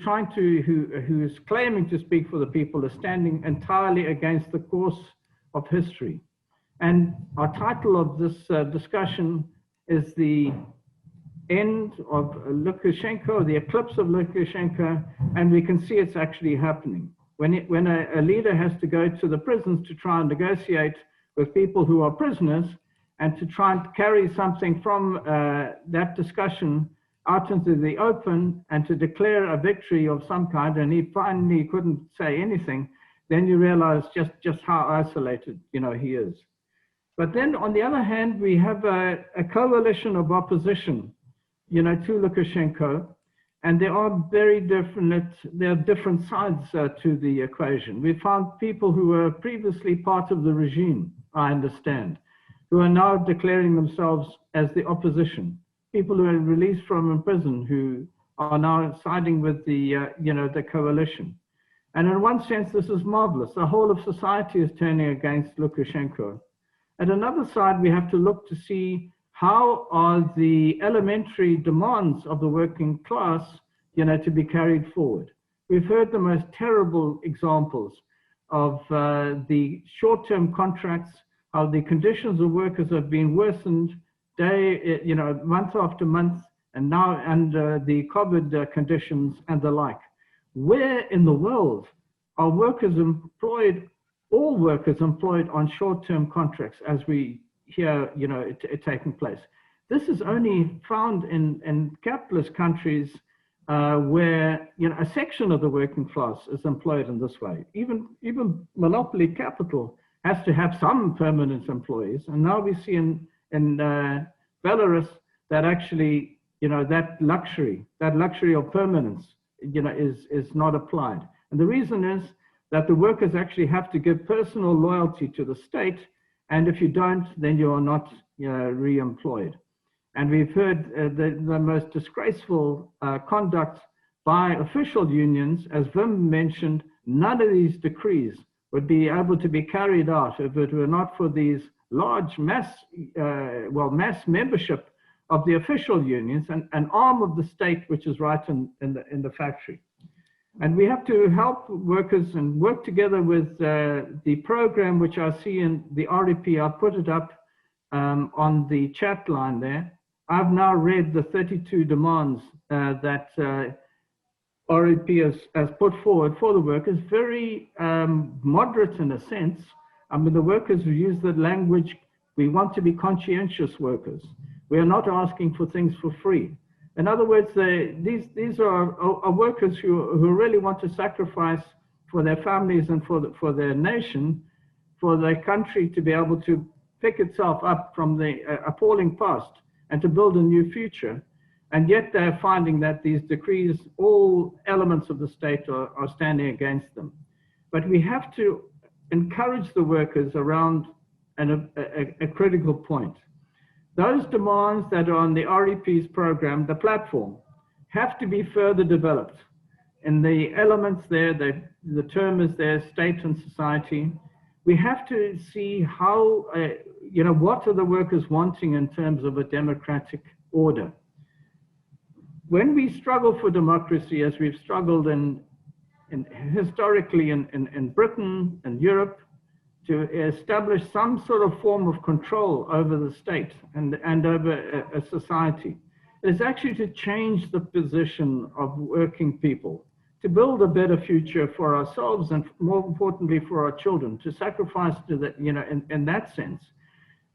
who's claiming to speak for the people is standing entirely against the course of history. And our title of this discussion is the end of Lukashenko, the eclipse of Lukashenko, and we can see it's actually happening. When a leader has to go to the prisons to try and negotiate with people who are prisoners and to try and carry something from that discussion out into the open and to declare a victory of some kind, and he finally couldn't say anything, then you realize just how isolated he is. But then on the other hand, we have a coalition of opposition to Lukashenko, and there are there are different sides to the equation. We found people who were previously part of the regime, I understand, who are now declaring themselves as the opposition. People who are released from prison who are now siding with the coalition. And in one sense, this is marvelous. The whole of society is turning against Lukashenko. At another side, we have to look to see how are the elementary demands of the working class, to be carried forward. We've heard the most terrible examples of the short-term contracts, how the conditions of workers have been worsened month after month, and now under the COVID conditions and the like. Where in the world are workers employed, all workers employed on short-term contracts, as we hear, taking place? This is only found in capitalist countries where a section of the working class is employed in this way. Even monopoly capital has to have some permanent employees, and now we see in Belarus that actually that luxury of permanence is not applied. And the reason is that the workers actually have to give personal loyalty to the state, and if you don't, then you are not re-employed. And we've heard the most disgraceful conduct by official unions. As Wim mentioned, none of these decrees would be able to be carried out if it were not for these large mass membership of the official unions, and an arm of the state which is right in the factory. And we have to help workers and work together with the program which I see in the REP. I'll put it up on the chat line there. I've now read the 32 demands that REP has put forward for the workers, very moderate in a sense. I mean, the workers who use the language, we want to be conscientious workers. We are not asking for things for free. In other words, these are workers who really want to sacrifice for their families and for their nation, for their country to be able to pick itself up from the appalling past and to build a new future. And yet they're finding that these decrees, all elements of the state are standing against them. But we have to encourage the workers around a critical point. Those demands that are on the REP's program, the platform, have to be further developed. In the elements there, the term is there, state and society. We have to see how, what are the workers wanting in terms of a democratic order. When we struggle for democracy, as we've struggled in historically in Britain and Europe, to establish some sort of form of control over the state and over a society. It is actually to change the position of working people, to build a better future for ourselves and more importantly for our children, to sacrifice to that, in that sense.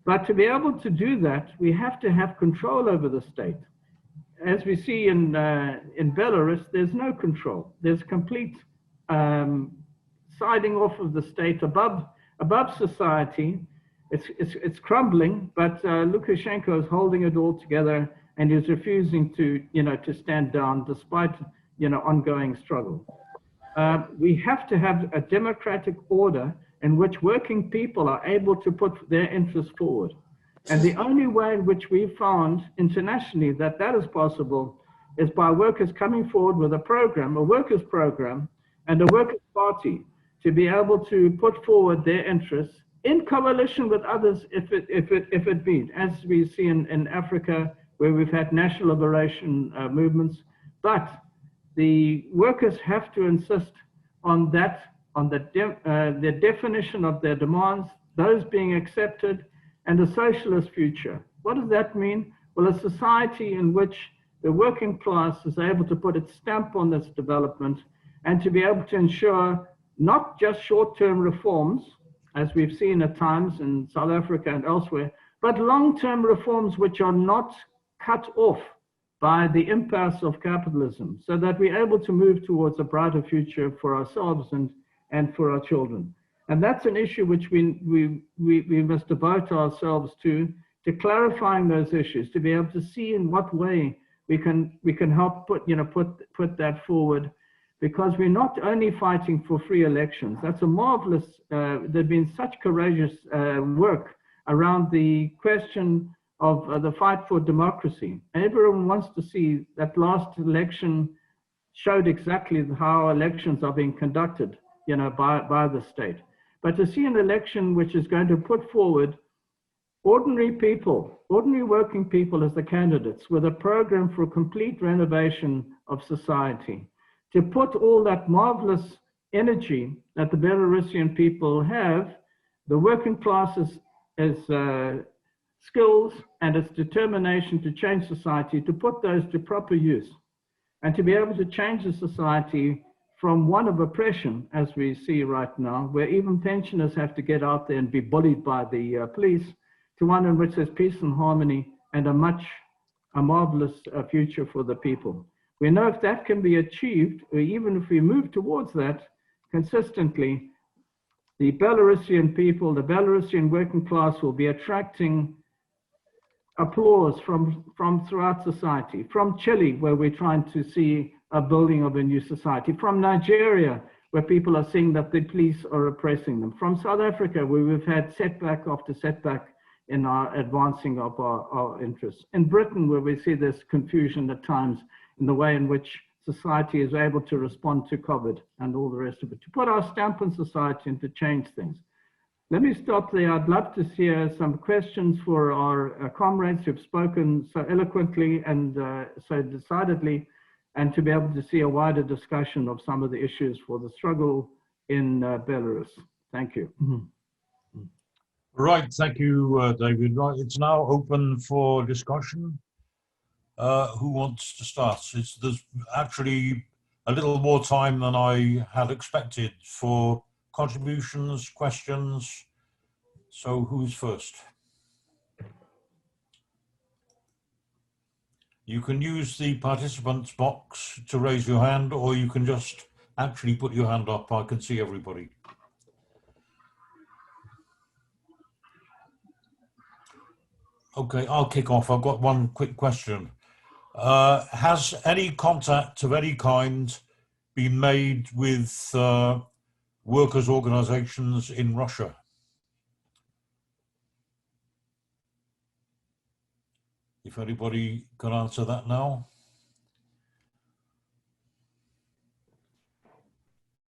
But to be able to do that, we have to have control over the state. As we see in Belarus, there's no control. There's complete siding off of the state above society. It's crumbling, but Lukashenko is holding it all together, and is refusing to stand down despite ongoing struggle. We have to have a democratic order in which working people are able to put their interests forward. And the only way in which we've found internationally that is possible is by workers coming forward with a program, a workers' program, and a workers' party to be able to put forward their interests in coalition with others if it be, as we see in Africa, where we've had national liberation movements. But the workers have to insist on the definition of their demands, those being accepted, and a socialist future. What does that mean? Well, a society in which the working class is able to put its stamp on this development and to be able to ensure not just short-term reforms, as we've seen at times in South Africa and elsewhere, but long-term reforms which are not cut off by the impasse of capitalism, so that we're able to move towards a brighter future for ourselves and for our children. And that's an issue which we must devote ourselves to clarifying those issues, to be able to see in what way we can help put that forward, because we're not only fighting for free elections. That's a marvelous, there's been such courageous work around the question of the fight for democracy. Everyone wants to see that last election showed exactly how elections are being conducted, by the state. But to see an election which is going to put forward ordinary people, ordinary working people as the candidates with a program for complete renovation of society, to put all that marvelous energy that the Belarusian people have, the working classes as skills and its determination to change society, to put those to proper use, and to be able to change the society from one of oppression, as we see right now, where even pensioners have to get out there and be bullied by the police, to one in which there's peace and harmony and a marvelous future for the people. We know if that can be achieved, or even if we move towards that consistently, the Belarusian people, the Belarusian working class will be attracting applause from throughout society, from Chile, where we're trying to see a building of a new society, from Nigeria, where people are seeing that the police are oppressing them, from South Africa, where we've had setback after setback in our advancing of our interests, in Britain, where we see this confusion at times in the way in which society is able to respond to COVID and all the rest of it, to put our stamp on society and to change things. Let me stop there. I'd love to hear some questions for our comrades who've spoken so eloquently and so decidedly, and to be able to see a wider discussion of some of the issues for the struggle in Belarus. Thank you. Right, thank you, David. Right, it's now open for discussion. Who wants to start? There's actually a little more time than I had expected for contributions, questions. So who's first? You can use the participants box to raise your hand, or you can just actually put your hand up. I can see everybody. Okay, I'll kick off. I've got one quick question. Has any contact of any kind been made with workers' organizations in Russia? If anybody can answer that now.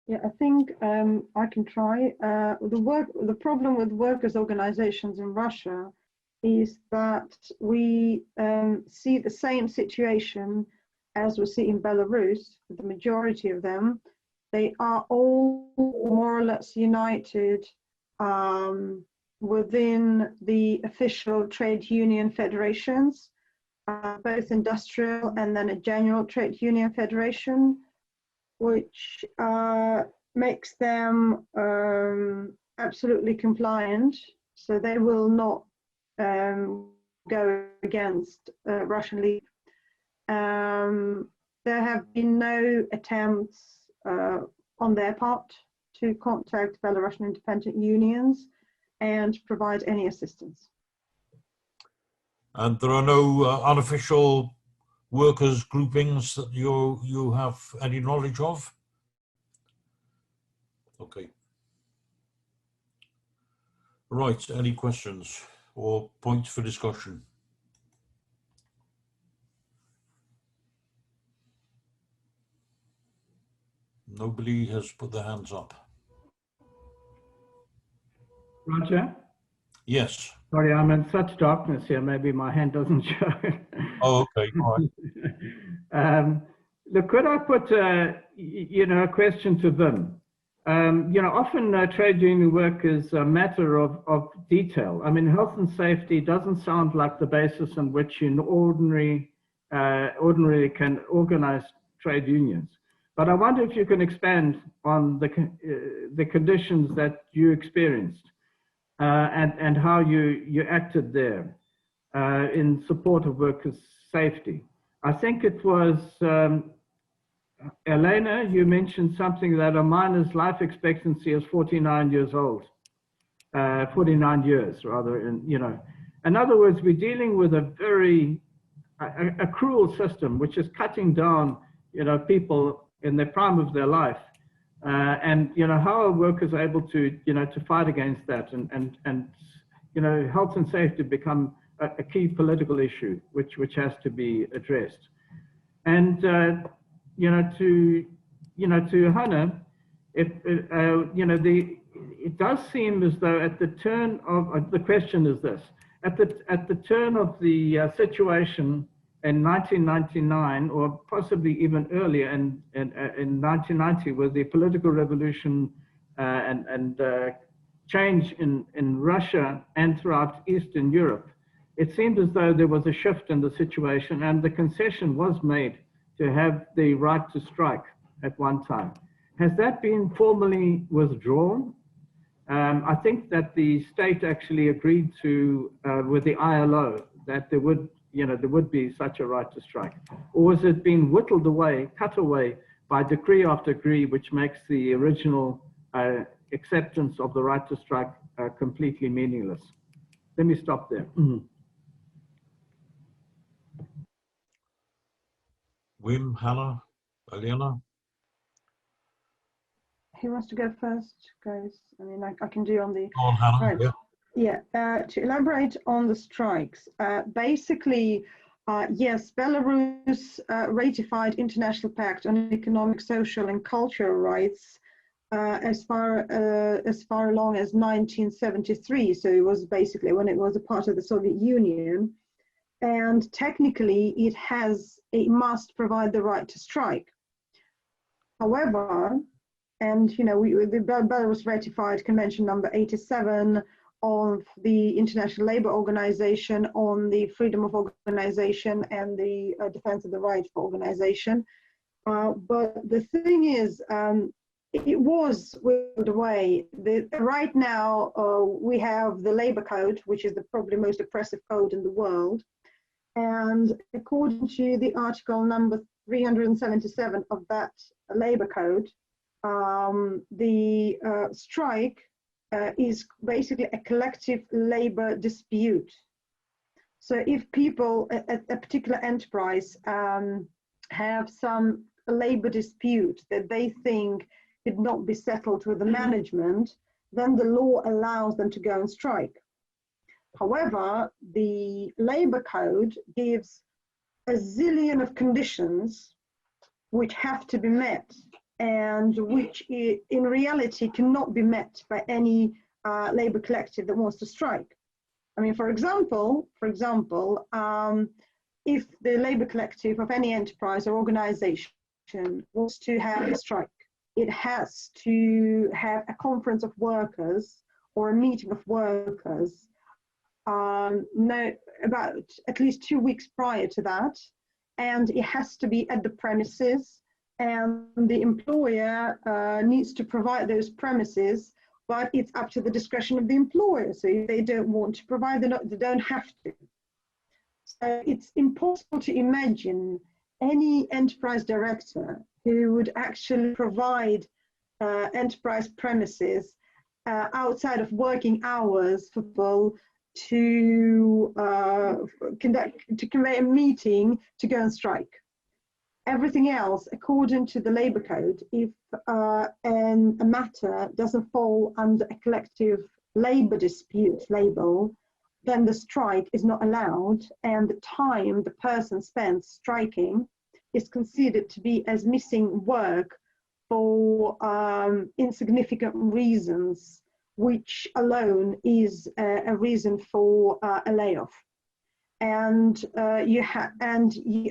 Yeah, I think I can try. The problem with workers' organizations in Russia is that we see the same situation as we see in Belarus. The majority of them, they are all more or less united within the official trade union federations, both industrial and then a general trade union federation, which makes them absolutely compliant. So they will not go against Russian leave. There have been no attempts on their part to contact Belarusian independent unions and provide any assistance. And there are no unofficial workers' groupings that you have any knowledge of? Okay. Right, any questions or points for discussion? Nobody has put their hands up. Roger? Yes. Sorry, I'm in such darkness here, maybe my hand doesn't show. Oh, okay, all right. Look, could I put a question to them? Often trade union work is a matter of detail. I mean, health and safety doesn't sound like the basis on which you ordinarily can organize trade unions. But I wonder if you can expand on the conditions that you experienced and how you acted there in support of workers' safety. I think it was Elena, you mentioned something that a miner's life expectancy is 49 years old, 49 years rather. And, in other words, we're dealing with a very cruel system, which is cutting down, people in the prime of their life. And, how are workers able to, to fight against that and health and safety become a key political issue, which has to be addressed. And, to Hannah, it does seem as though at the turn of, the question is this, at the turn of the situation in 1999, or possibly even earlier in 1990, with the political revolution and change in Russia and throughout Eastern Europe, it seemed as though there was a shift in the situation and the concession was made to have the right to strike at one time. Has that been formally withdrawn? I think that the state actually agreed to, with the ILO, that there would be such a right to strike. Or has it been whittled away, cut away by decree after decree, which makes the original acceptance of the right to strike completely meaningless? Let me stop there. Wim, Hannah, Elena? Who wants to go first, guys? I mean, I can do on the... Go on, Hannah, right. yeah. Yeah, to elaborate on the strikes, basically, yes, Belarus ratified International Pact on Economic, Social and Cultural Rights as far along as 1973. So it was basically when it was a part of the Soviet Union. And technically, it must provide the right to strike. However, and the Belarus ratified Convention number 87 of the International Labour Organization on the freedom of organization and the defense of the right for organization. But the thing is, it was whittled away. Right now, we have the Labour Code, which is the probably most oppressive code in the world. And according to the article number 377 of that Labour Code, the strike is basically a collective labor dispute. So if people at a particular enterprise have some labor dispute that they think could not be settled with the management, then the law allows them to go and strike. However, the labor code gives a zillion of conditions which have to be met and which in reality cannot be met by any labor collective that wants to strike. I mean, for example, if the labor collective of any enterprise or organization wants to have a strike, it has to have a conference of workers or a meeting of workers about at least 2 weeks prior to that, and it has to be at the premises, and the employer needs to provide those premises, but it's up to the discretion of the employer. So if they don't want to provide, they don't have to. So it's impossible to imagine any enterprise director who would actually provide enterprise premises outside of working hours for people to convey a meeting to go and strike. Everything else, according to the labor code, if a matter doesn't fall under a collective labor dispute label, then the strike is not allowed, and the time the person spends striking is considered to be as missing work for insignificant reasons, which alone is a reason for a layoff. And you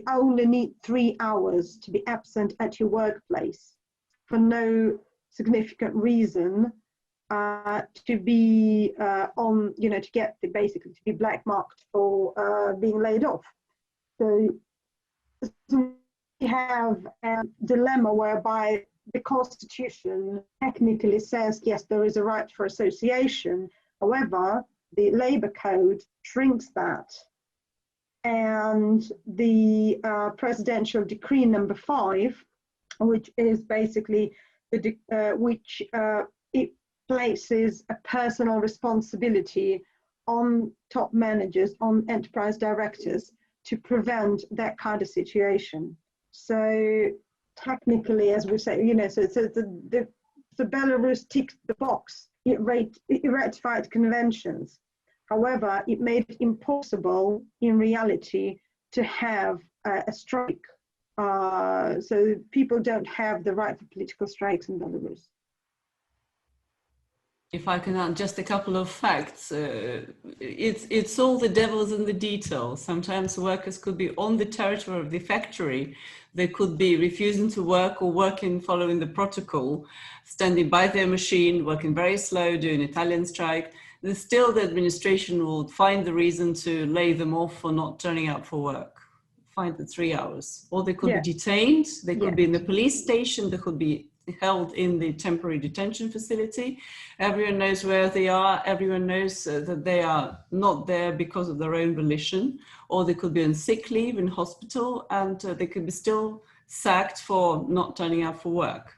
only need 3 hours to be absent at your workplace for no significant reason to be to get basically to be black marked for being laid off. So we have a dilemma whereby the Constitution technically says, yes, there is a right for association. However, the Labour Code shrinks that. And the Presidential Decree number 5, which is basically it places a personal responsibility on top managers, on enterprise directors, to prevent that kind of situation. So technically, as we say, so the Belarus ticked the box. It ratified conventions. However, it made it impossible in reality to have a strike. So people don't have the right for political strikes in Belarus. If I can add just a couple of facts, it's all the devil's in the details. Sometimes workers could be on the territory of the factory. They could be refusing to work or working following the protocol, standing by their machine, working very slow, doing Italian strike. Still, the administration will find the reason to lay them off for not turning up for work. Find the 3 hours. Or they could be detained. They could be in the police station. They could be held in the temporary detention facility. Everyone knows where they are. Everyone knows that they are not there because of their own volition. Or they could be on sick leave in hospital, and they could be still sacked for not turning up for work.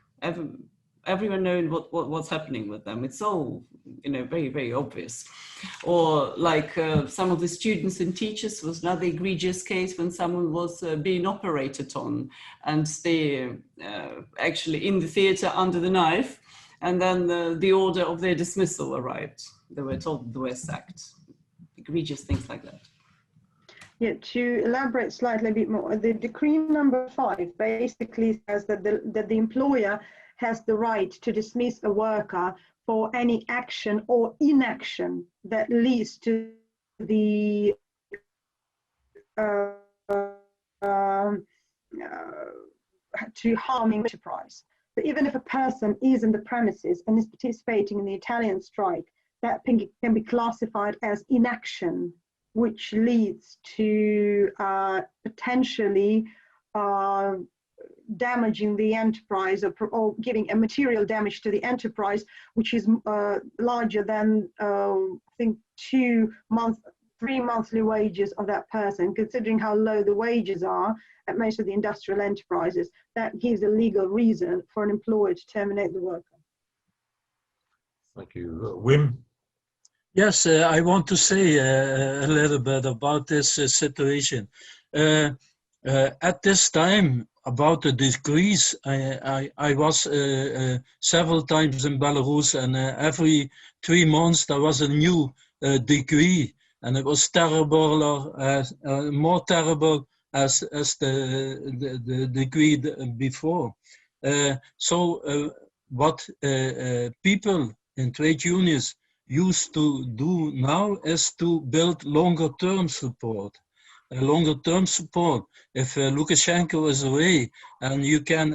Everyone knows what's happening with them. It's all, very, very obvious. Or like some of the students and teachers was another egregious case when someone was being operated on, and they actually in the theater under the knife, and then the order of their dismissal arrived. They were told they were sacked. Egregious things like that. Yeah, to elaborate slightly a bit more, the decree number 5 basically says that the employer has the right to dismiss a worker for any action or inaction that leads to the to harming enterprise. So even if a person is in the premises and is participating in the Italian strike, that can be classified as inaction, which leads to potentially damaging the enterprise or giving a material damage to the enterprise, which is larger than I think 3 monthly wages of that person. Considering how low the wages are at most of the industrial enterprises, that gives a legal reason for an employer to terminate the worker. Thank you. Wim? Yes, I want to say a little bit about this situation. At this time, about the decrees, I was several times in Belarus, and every 3 months there was a new decree, and it was terrible, more terrible as the decree before. So what people in trade unions used to do now is to build longer term support. longer-term support. If Lukashenko is away, and you can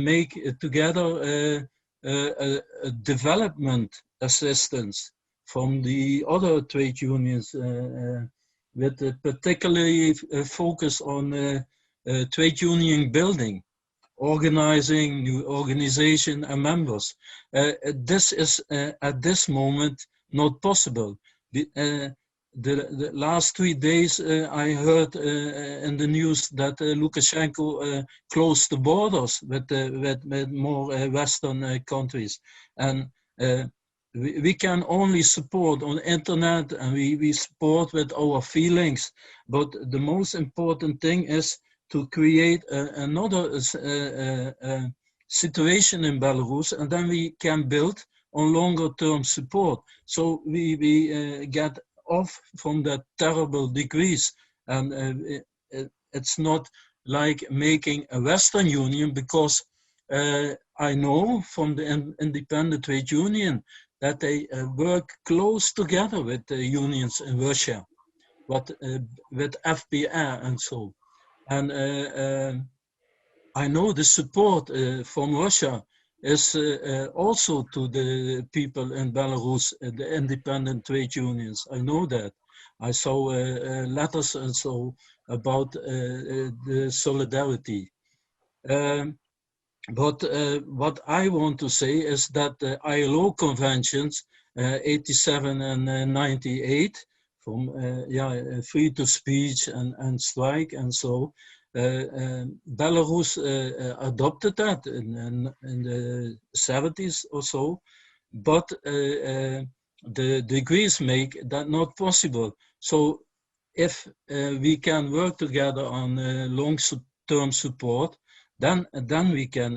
make together a development assistance from the other trade unions, with a particularly focus on trade union building, organizing new organization and members. This is at this moment not possible. The last 3 days I heard in the news that Lukashenko closed the borders with more Western countries, and we can only support on internet, and we support with our feelings, but the most important thing is to create another situation in Belarus, and then we can build on longer term support. So we get off from that terrible decrease, and it's not like making a Western Union, because I know from the independent trade union that they work close together with the unions in Russia, but with FBR and so. And I know the support from Russia is also to the people in Belarus, the independent trade unions. I know that. I saw letters and so about the solidarity. But what I want to say is that the ILO conventions 87 and 98 from free to speech and strike and so, Belarus adopted that in the 70s or so, but the degrees make that not possible. So if we can work together on long-term support, then we can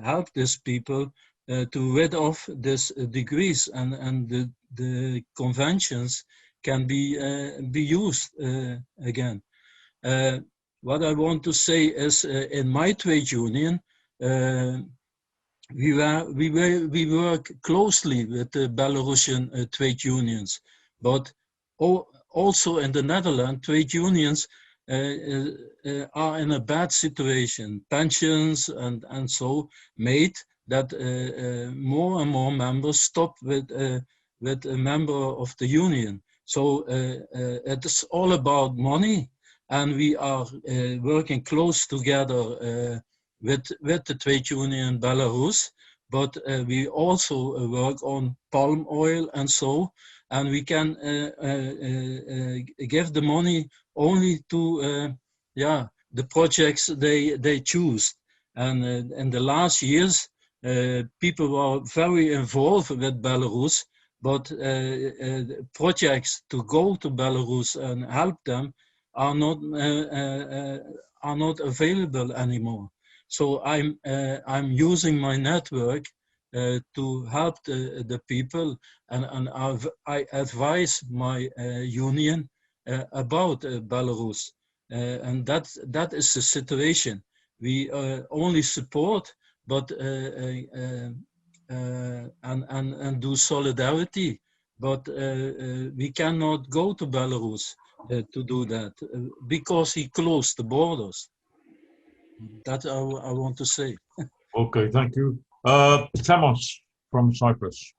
help these people to rid off these degrees, and the conventions can be used again. What I want to say is, in my trade union, we work closely with the Belarusian trade unions, but also in the Netherlands, trade unions are in a bad situation. Pensions and so made that more and more members stop with a member of the union. So it's all about money, and we are working close together with the trade union in Belarus, but we also work on palm oil and so, and we can give the money only to the projects they choose. And in the last years, people were very involved with Belarus, but projects to go to Belarus and help them are not available anymore. So I'm using my network to help the people, and I advise my union about Belarus, and that is the situation. We only support, but and do solidarity, but we cannot go to Belarus to do that because he closed the borders. That I want to say. Okay, thank you. Tamos from Cyprus.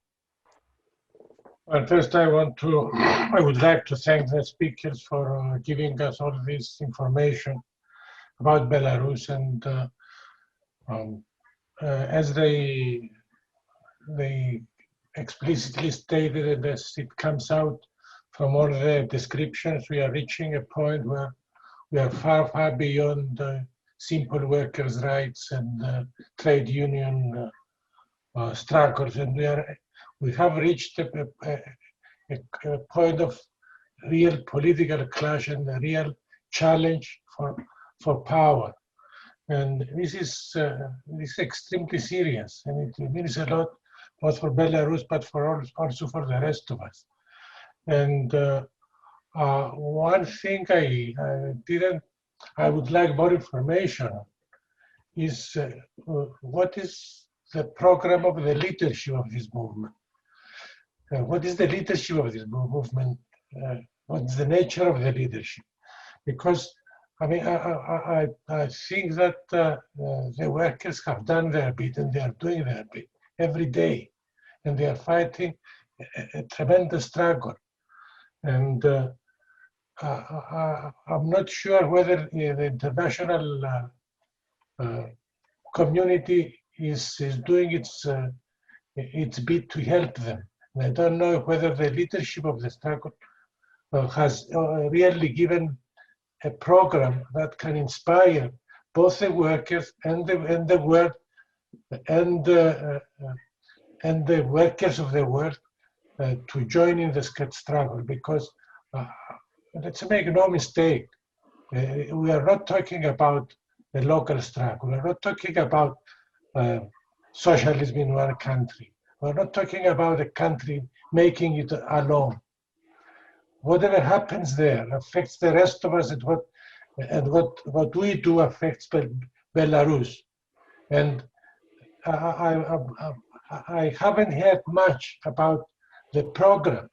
Well, first I would like to thank the speakers for giving us all this information about Belarus, and as they explicitly stated, as it comes out from all the descriptions, we are reaching a point where we are far, far beyond simple workers' rights and trade union struggles, and we have reached a point of real political clash and a real challenge for power. And this is extremely serious, and it means a lot both for Belarus, but also for the rest of us. And one thing I would like more information on is what is the program of the leadership of this movement? What is the leadership of this movement? What is the nature of the leadership? because I mean, I think that the workers have done their bit and they are doing their bit every day, and they are fighting a tremendous struggle. And I'm not sure whether the international community is doing its bit to help them. And I don't know whether the leadership of the struggle has really given a program that can inspire both the workers and the world and the workers of the world to join in the struggle. Because let's make no mistake, we are not talking about a local struggle. We're not talking about socialism in one country. We're not talking about a country making it alone. Whatever happens there affects the rest of us, and what we do affects Belarus. And I haven't heard much about the program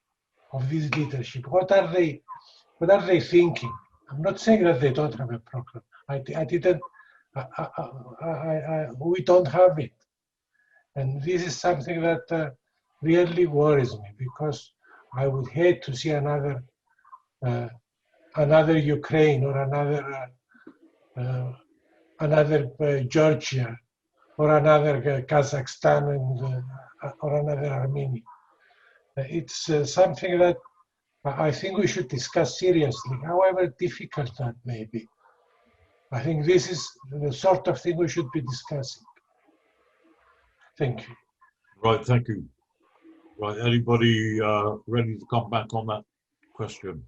of this leadership. What are they thinking? I'm not saying that they don't have a program. We don't have it. And this is something that really worries me, because I would hate to see another Ukraine or another Georgia or another Kazakhstan or another Armenia. It's something that I think we should discuss seriously, however difficult that may be. I think this is the sort of thing we should be discussing. Thank you. Right, thank you. Right, anybody ready to come back on that question?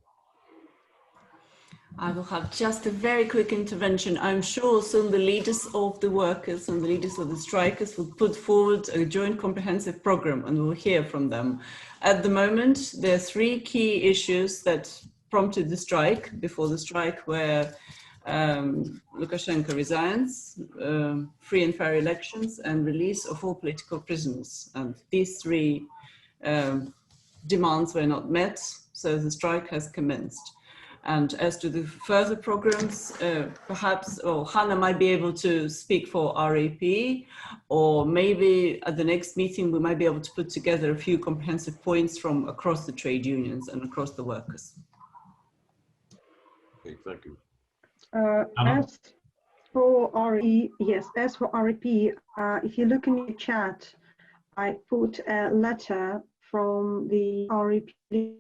I will have just a very quick intervention. I'm sure soon the leaders of the workers and the leaders of the strikers will put forward a joint comprehensive program, and we'll hear from them. At the moment, there are three key issues that prompted the strike, before the strike, where Lukashenko resigns, free and fair elections, and release of all political prisoners. And these three demands were not met, so the strike has commenced. And as to the further programs, perhaps Hannah might be able to speak for RAP, or maybe at the next meeting we might be able to put together a few comprehensive points from across the trade unions and across the workers. Okay, thank you. As for REP, yes, as for REP, if you look in the chat, I put a letter from the REP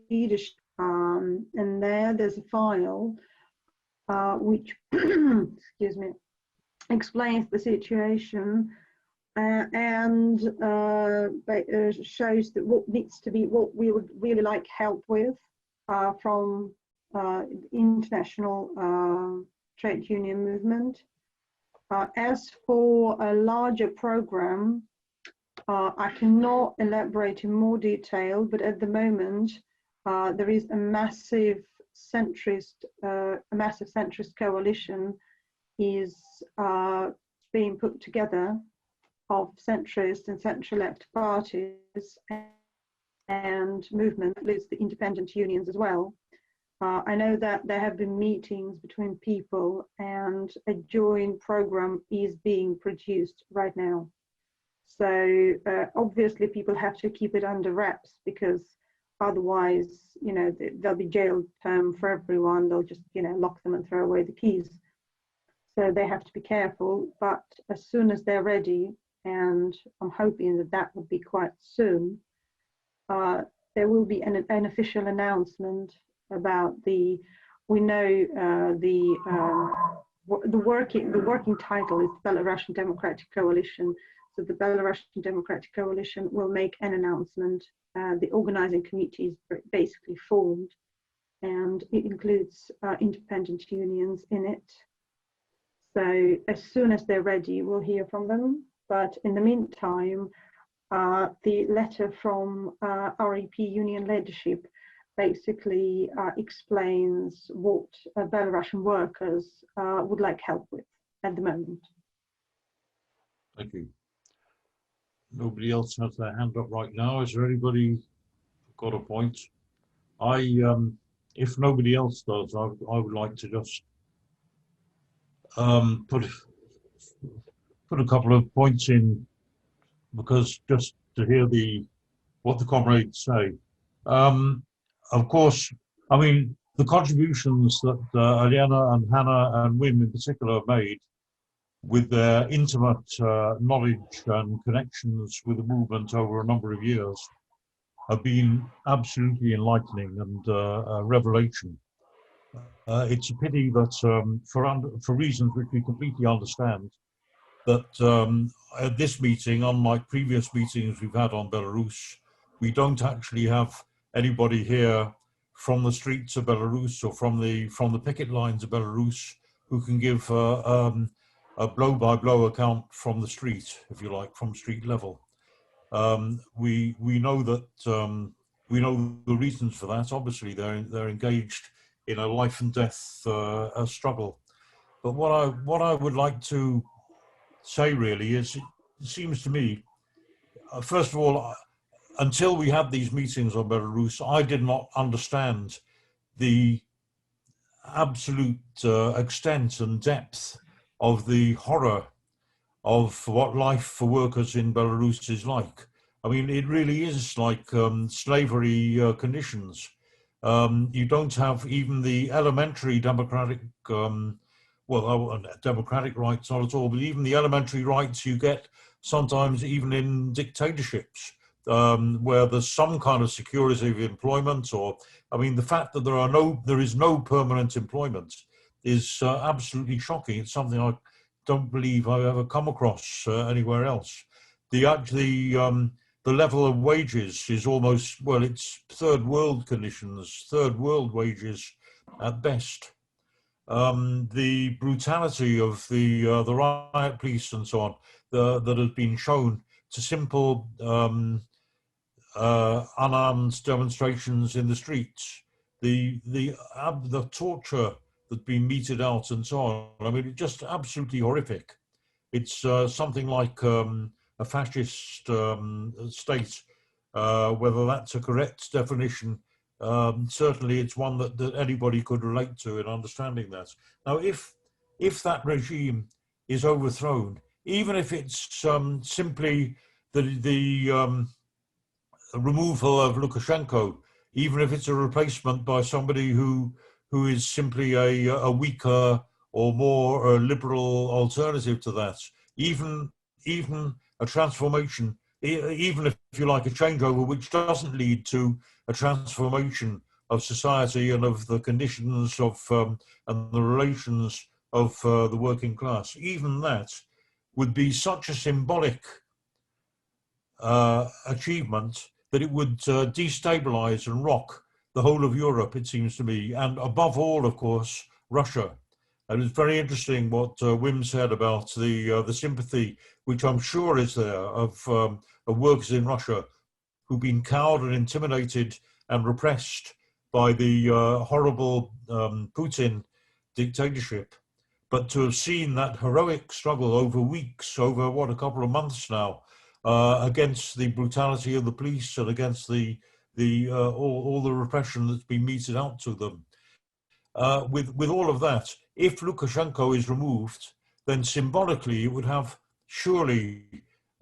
leadership, and there's a file which, excuse me, explains the situation and shows that what needs to be, what we would really like help with from international trade union movement. As for a larger program, I cannot elaborate in more detail, but at the moment there is a massive centrist coalition is being put together of centrist and centre-left parties and movement, includes the independent unions as well. I know that there have been meetings between people, and a joint program is being produced right now. So obviously people have to keep it under wraps, because otherwise, you know, there'll be jail term for everyone. They'll just, you know, lock them and throw away the keys. So they have to be careful. But as soon as they're ready, and I'm hoping that that will be quite soon, there will be an official announcement about the. We know the working title is Belarusian Democratic Coalition. So the Belarusian Democratic Coalition will make an announcement. The organizing committee is basically formed, and it includes independent unions in it. So as soon as they're ready, we'll hear from them. But in the meantime, the letter from REP union leadership basically explains what Belarusian workers would like help with at the moment. Thank you. Nobody else has their hand up right now. Is there anybody got a point? I if nobody else does, I would like to just put a couple of points in, because just to hear what the comrades say. Of course, I mean, the contributions that Aliana and Hannah and Wim in particular made, with their intimate knowledge and connections with the movement over a number of years, have been absolutely enlightening and a revelation. It's a pity that for reasons which we completely understand, that at this meeting, unlike previous meetings we've had on Belarus, we don't actually have anybody here from the streets of Belarus or from the picket lines of Belarus who can give a blow-by-blow account from the street, if you like, from street level. We know that we know the reasons for that. Obviously, they're engaged in a life and death struggle. But what I would like to say really is, it seems to me, first of all, until we had these meetings on Belarus, I did not understand the absolute extent and depth of the horror of what life for workers in Belarus is like. I mean, it really is like slavery conditions. You don't have even the elementary democratic, democratic rights, not at all, but even the elementary rights you get sometimes even in dictatorships, where there's some kind of security of employment, or, I mean, the fact that there is no permanent employment is absolutely shocking. It's something I don't believe I've ever come across anywhere else. The level of wages is almost, well, it's third world conditions, third world wages at best. The brutality of the riot police and so on that has been shown to simple unarmed demonstrations in the streets, the torture that's been meted out and so on. I mean, it's just absolutely horrific. It's something like a fascist state, whether that's a correct definition. Certainly it's one that anybody could relate to in understanding that. Now, if that regime is overthrown, even if it's simply the removal of Lukashenko, even if it's a replacement by somebody who is simply a weaker or more liberal alternative to that, even a transformation, even if you like a changeover which doesn't lead to a transformation of society and of the conditions of and the relations of the working class, even that would be such a symbolic achievement that it would destabilize and rock the whole of Europe, it seems to me, and above all, of course, Russia. And it's very interesting what Wim said about the sympathy, which I'm sure is there, of workers in Russia who've been cowed and intimidated and repressed by the horrible Putin dictatorship. But to have seen that heroic struggle over weeks, over what, a couple of months now, against the brutality of the police and against all the repression that's been meted out to them. With all of that, if Lukashenko is removed, then symbolically it would have surely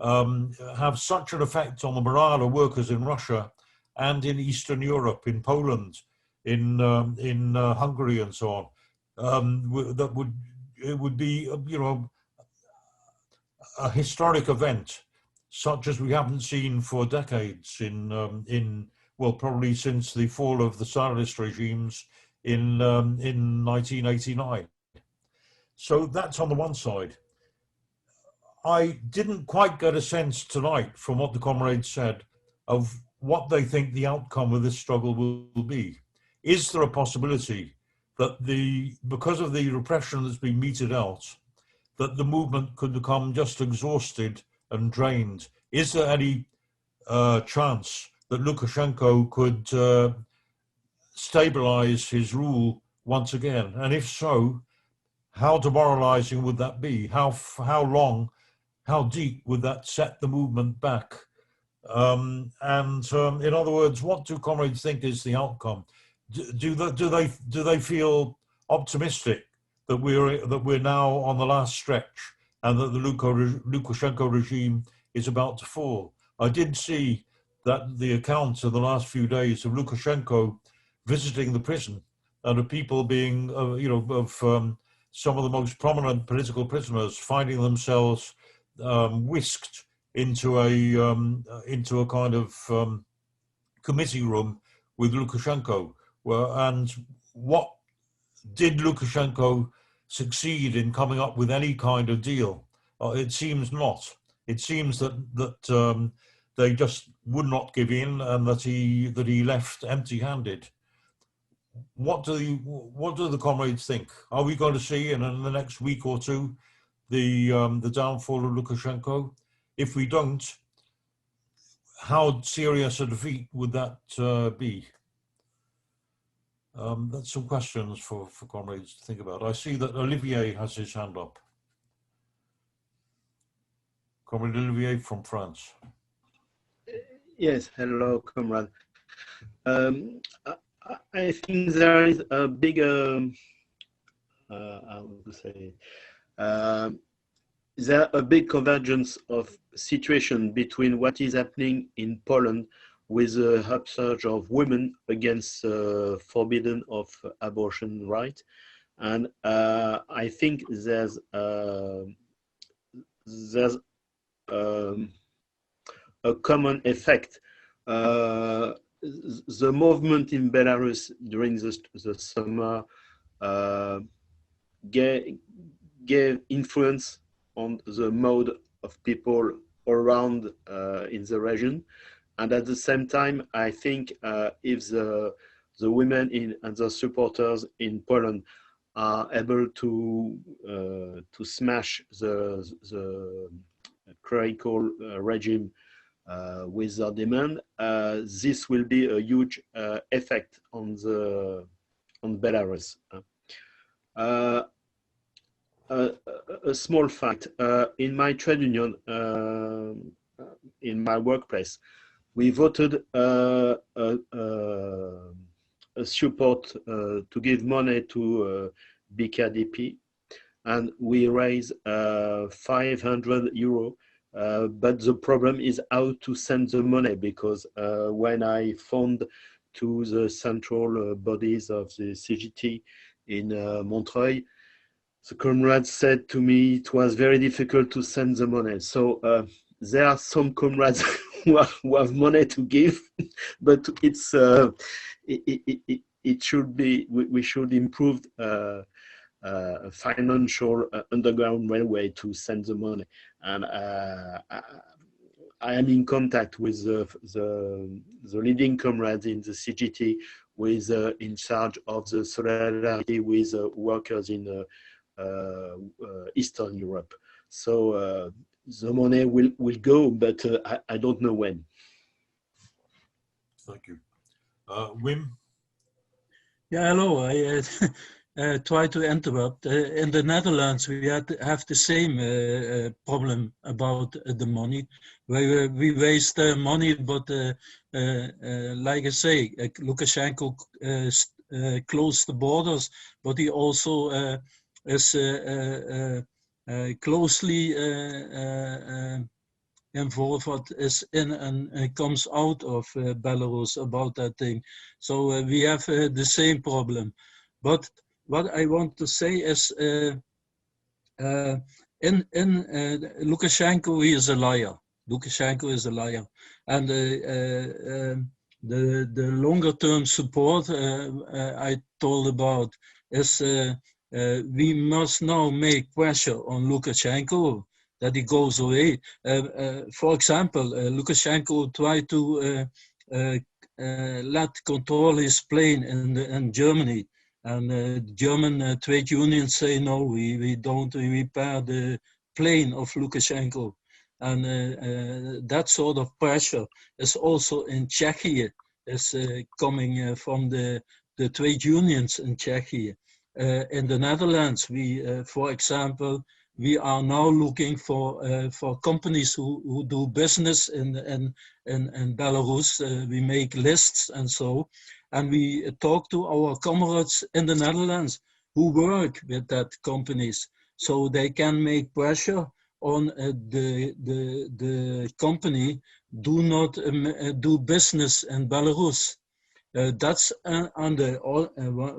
have such an effect on the morale of workers in Russia and in Eastern Europe, in Poland, in Hungary, and so on. It would be a historic event, such as we haven't seen for decades well, probably since the fall of the Tsarist regimes in 1989. So that's on the one side. I didn't quite get a sense tonight from what the comrades said of what they think the outcome of this struggle will be. Is there a possibility that because of the repression that's been meted out, that the movement could become just exhausted and drained? Is there any chance that Lukashenko could stabilize his rule once again? And if so, how demoralizing would that be? How long, how deep would that set the movement back? In other words, what do comrades think is the outcome? do they feel optimistic that we're now on the last stretch and that the Lukashenko regime is about to fall? I did see that the accounts of the last few days of Lukashenko visiting the prison and of people being, some of the most prominent political prisoners finding themselves whisked into a kind of committee room with Lukashenko. And what did Lukashenko succeed in coming up with any kind of deal? It seems not. It seems that they just would not give in, and that he left empty-handed. What do the comrades think? Are we going to see in the next week or two the downfall of Lukashenko? If we don't, how serious a defeat would that be? That's some questions for comrades to think about. I see that Olivier has his hand up. Comrade Olivier from France. Yes, hello, comrade. I think there is a big, how to say, there a big convergence of situation between what is happening in Poland with the upsurge of women against forbidden of abortion right, and I think there's a common effect. The movement in Belarus during the summer gave influence on the mode of people around in the region, and at the same time, I think if the women and the supporters in Poland are able to smash the clerical regime with their demand, this will be a huge effect on Belarus. A small fact: in my trade union, in my workplace, we voted a support to give money to BKDP, and we raised €500. But the problem is how to send the money, because when I phoned to the central bodies of the CGT in Montreuil, the comrades said to me it was very difficult to send the money. So there are some comrades who have money to give, but it's it should be, we should improve financial underground railway to send the money. And I am in contact with the leading comrades in the CGT, with in charge of the solidarity with workers in Eastern Europe. So the money will go, but I don't know when. Thank you. Wim? Yeah, hello. I try to interrupt. In the Netherlands, we have the same problem about the money. We waste money, but like I say, Lukashenko closed the borders, but he also is closely involved what is in and comes out of Belarus about that thing. So we have the same problem. But what I want to say is, Lukashenko, he is a liar. Lukashenko is a liar, and the longer term support I told about is we must now make pressure on Lukashenko that he goes away. For example, Lukashenko tried to let control his plane in Germany. And German trade unions say, no, we don't repair the plane of Lukashenko. And that sort of pressure is also in Czechia, is coming from the trade unions in Czechia. In the Netherlands, we, for example, we are now looking for companies who do business in Belarus. We make lists and so. and we talk to our comrades in the Netherlands who work with that companies, so they can make pressure on the company do not do business in Belarus. That's on the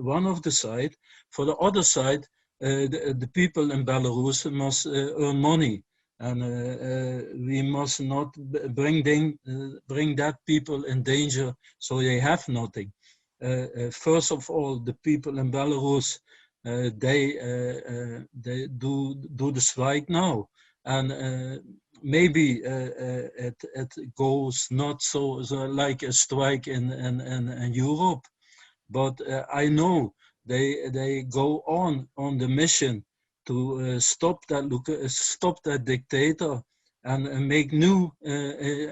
one of the side. For the other side, the people in Belarus must earn money, and we must not bring that people in danger so they have nothing. First of all, the people in Belarus, they do the strike now, and maybe it goes not so like a strike in Europe, but I know they go on the mission to stop that dictator and make new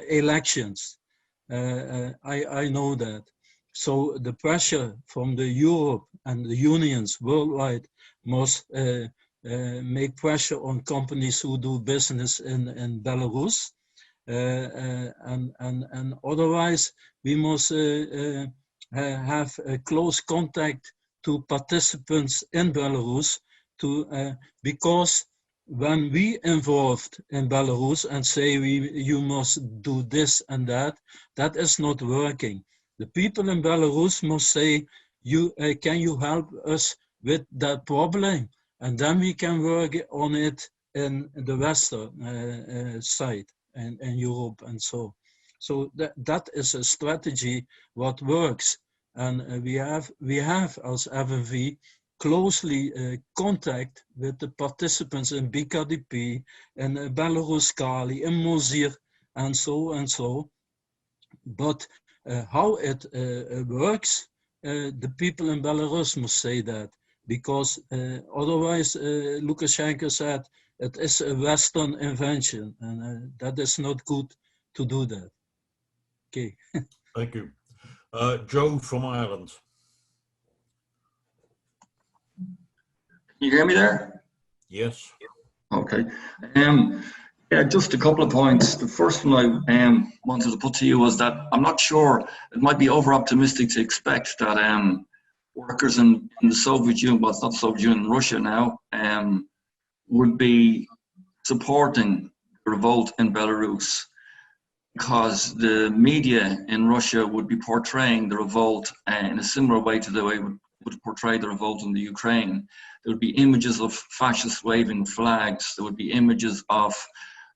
elections. I know that. So the pressure from the Europe and the unions worldwide must make pressure on companies who do business in Belarus, and otherwise we must have a close contact to participants in Belarus, because when we involved in Belarus and say you must do this and that is not working. The people in Belarus must say, can you help us with that problem? And then we can work on it in the Western side and Europe and so. So that is a strategy what works. And we have as FNV closely contact with the participants in BKDP and Belarus Kali and Mosir and so. But how it works, the people in Belarus must say that, because otherwise Lukashenko said it is a Western invention, and that is not good to do that. Okay. Thank you. Joe from Ireland. Can you hear me there? Yes. Okay. Yeah, just a couple of points. The first one I wanted to put to you was that I'm not sure, it might be over-optimistic to expect that workers in the Soviet Union, well, it's not Soviet Union, Russia now, would be supporting the revolt in Belarus, because the media in Russia would be portraying the revolt in a similar way to the way it would portray the revolt in the Ukraine. There would be images of fascists waving flags. There would be images of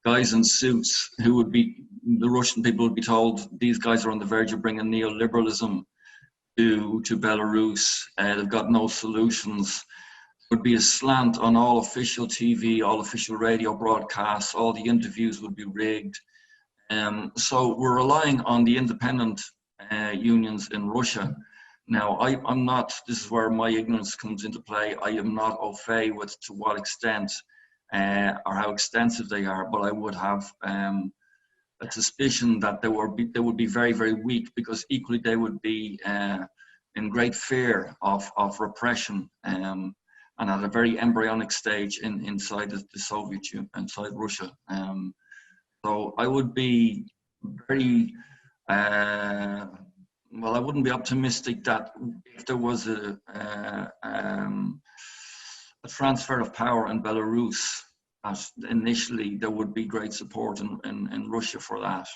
guys in suits who would be, the Russian people would be told, these guys are on the verge of bringing neoliberalism to Belarus. They've got no solutions. There would be a slant on all official TV, all official radio broadcasts. All the interviews would be rigged. So we're relying on the independent unions in Russia. Now, I'm not, this is where my ignorance comes into play. I am not au fait with to what extent or how extensive they are, but I would have a suspicion that they would be very, very weak, because equally they would be in great fear of repression and at a very embryonic stage inside the Soviet Union, inside Russia. So I would be very, well, I wouldn't be optimistic that if there was a transfer of power in Belarus, that initially there would be great support in Russia for that.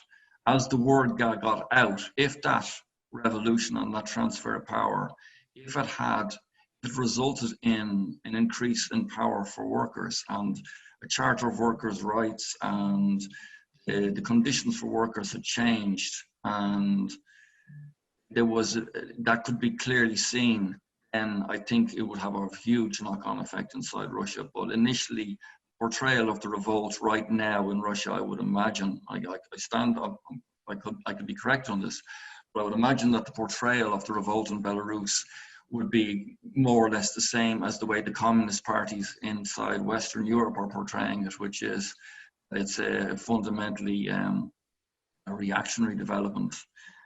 As the word got out, if that revolution and that transfer of power, if it resulted in an increase in power for workers and a charter of workers' rights, and the conditions for workers had changed, and there was that could be clearly seen, and I think it would have a huge knock-on effect inside Russia. But initially, portrayal of the revolt right now in Russia, I would imagine, I could be correct on this, but I would imagine that the portrayal of the revolt in Belarus would be more or less the same as the way the communist parties inside Western Europe are portraying it, which is it's a fundamentally a reactionary development.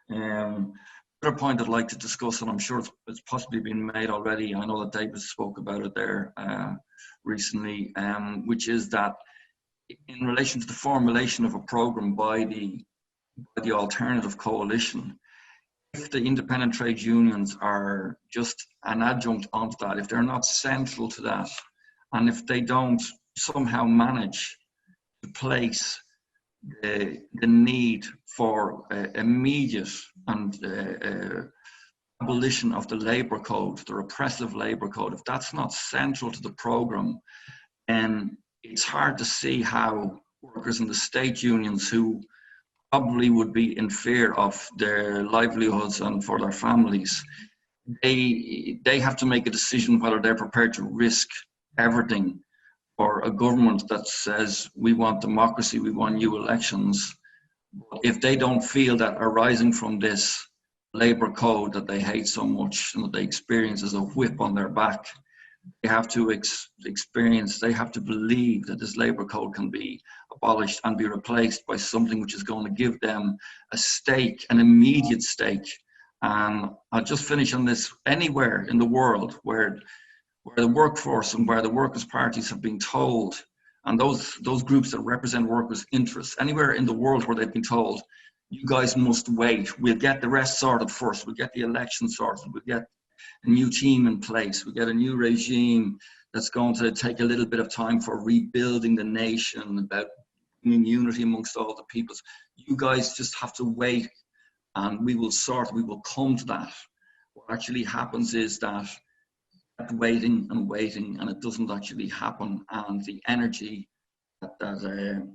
Another point I'd like to discuss, and I'm sure it's possibly been made already, I know that David spoke about it there recently, which is that in relation to the formulation of a program by the alternative coalition, if the independent trade unions are just an adjunct onto that, if they're not central to that, and if they don't somehow manage to place the need for immediate and abolition of the labour code, the repressive labour code, if that's not central to the programme, then it's hard to see how workers in the state unions, who probably would be in fear of their livelihoods and for their families, they have to make a decision whether they're prepared to risk everything for a government that says we want democracy, we want new elections. If they don't feel that arising from this labour code that they hate so much and that they experience as a whip on their back, they have to they have to believe that this labour code can be abolished and be replaced by something which is going to give them a stake, an immediate stake. And I'll just finish on this. Anywhere in the world where the workforce and where the workers' parties have been told, and those groups that represent workers' interests, anywhere in the world where they've been told, you guys must wait, we'll get the rest sorted first, we'll get the election sorted, we'll get a new team in place, we get a new regime that's going to take a little bit of time for rebuilding the nation, about unity amongst all the peoples. You guys just have to wait and we will come to that. What actually happens is that waiting and waiting, and it doesn't actually happen, and the energy that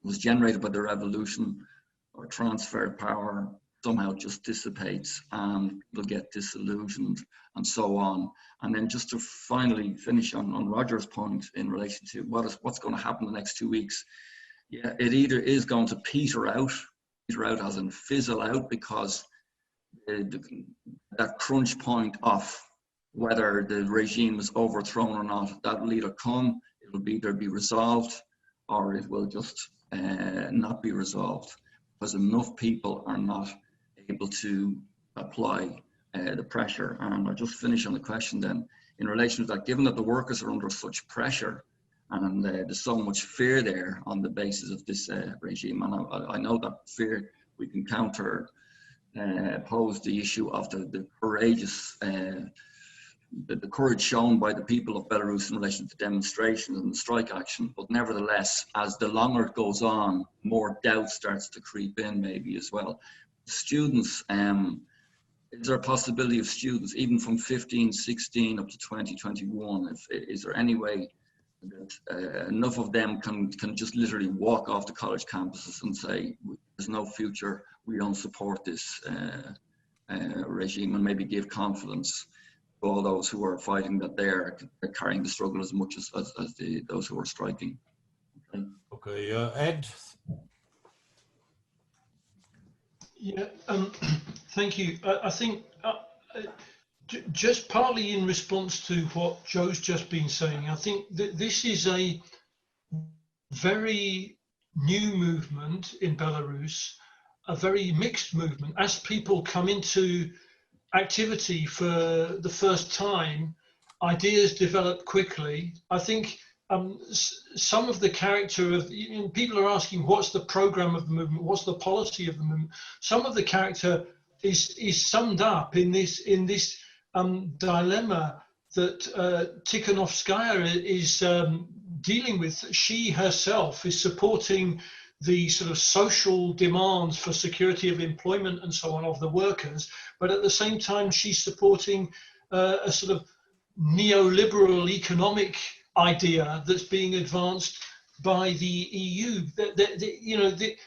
was generated by the revolution or transferred power somehow just dissipates, and they'll get disillusioned and so on. And then just to finally finish on Roger's point in relation to what's going to happen the next 2 weeks, yeah, it either is going to peter out as in fizzle out, because that crunch point of whether the regime is overthrown or not, that will either come, it'll either be resolved, or it will just not be resolved, because enough people are not able to apply the pressure. And I'll just finish on the question then, in relation to that, given that the workers are under such pressure and there's so much fear there on the basis of this regime, and I know that fear we can counter pose the issue of the courageous the courage shown by the people of Belarus in relation to demonstrations and strike action. But nevertheless, as the longer it goes on, more doubt starts to creep in maybe as well. Students, is there a possibility of students, even from 15, 16 up to 20, 21, is there any way that enough of them can just literally walk off the college campuses and say, there's no future, we don't support this regime, and maybe give confidence to all those who are fighting that they're carrying the struggle as much as those who are striking? Okay, Ed? Yeah, thank you. I think just partly in response to what Joe's just been saying, I think that this is a very new movement in Belarus, a very mixed movement. As people come into activity for the first time, ideas develop quickly. I think some of the character of, people are asking what's the program of the movement, what's the policy of the movement. Some of the character is summed up in this dilemma that Tsikhanouskaya is dealing with. She herself is supporting the sort of social demands for security of employment and so on of the workers, but at the same time she's supporting a sort of neoliberal economic idea that's being advanced by the EU. The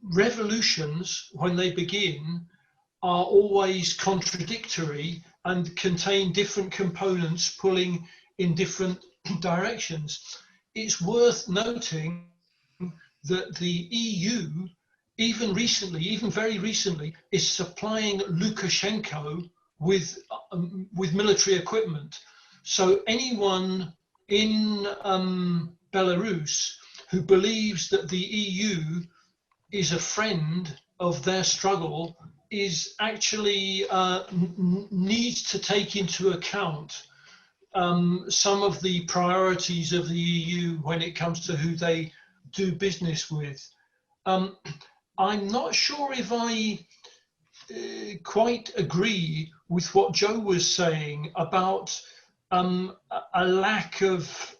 revolutions, when they begin, are always contradictory and contain different components pulling in different directions. It's worth noting that the EU, even very recently, is supplying Lukashenko with military equipment. So anyone in Belarus who believes that the EU is a friend of their struggle is actually needs to take into account some of the priorities of the EU when it comes to who they do business with. I'm not sure if I quite agree with what Joe was saying about a lack of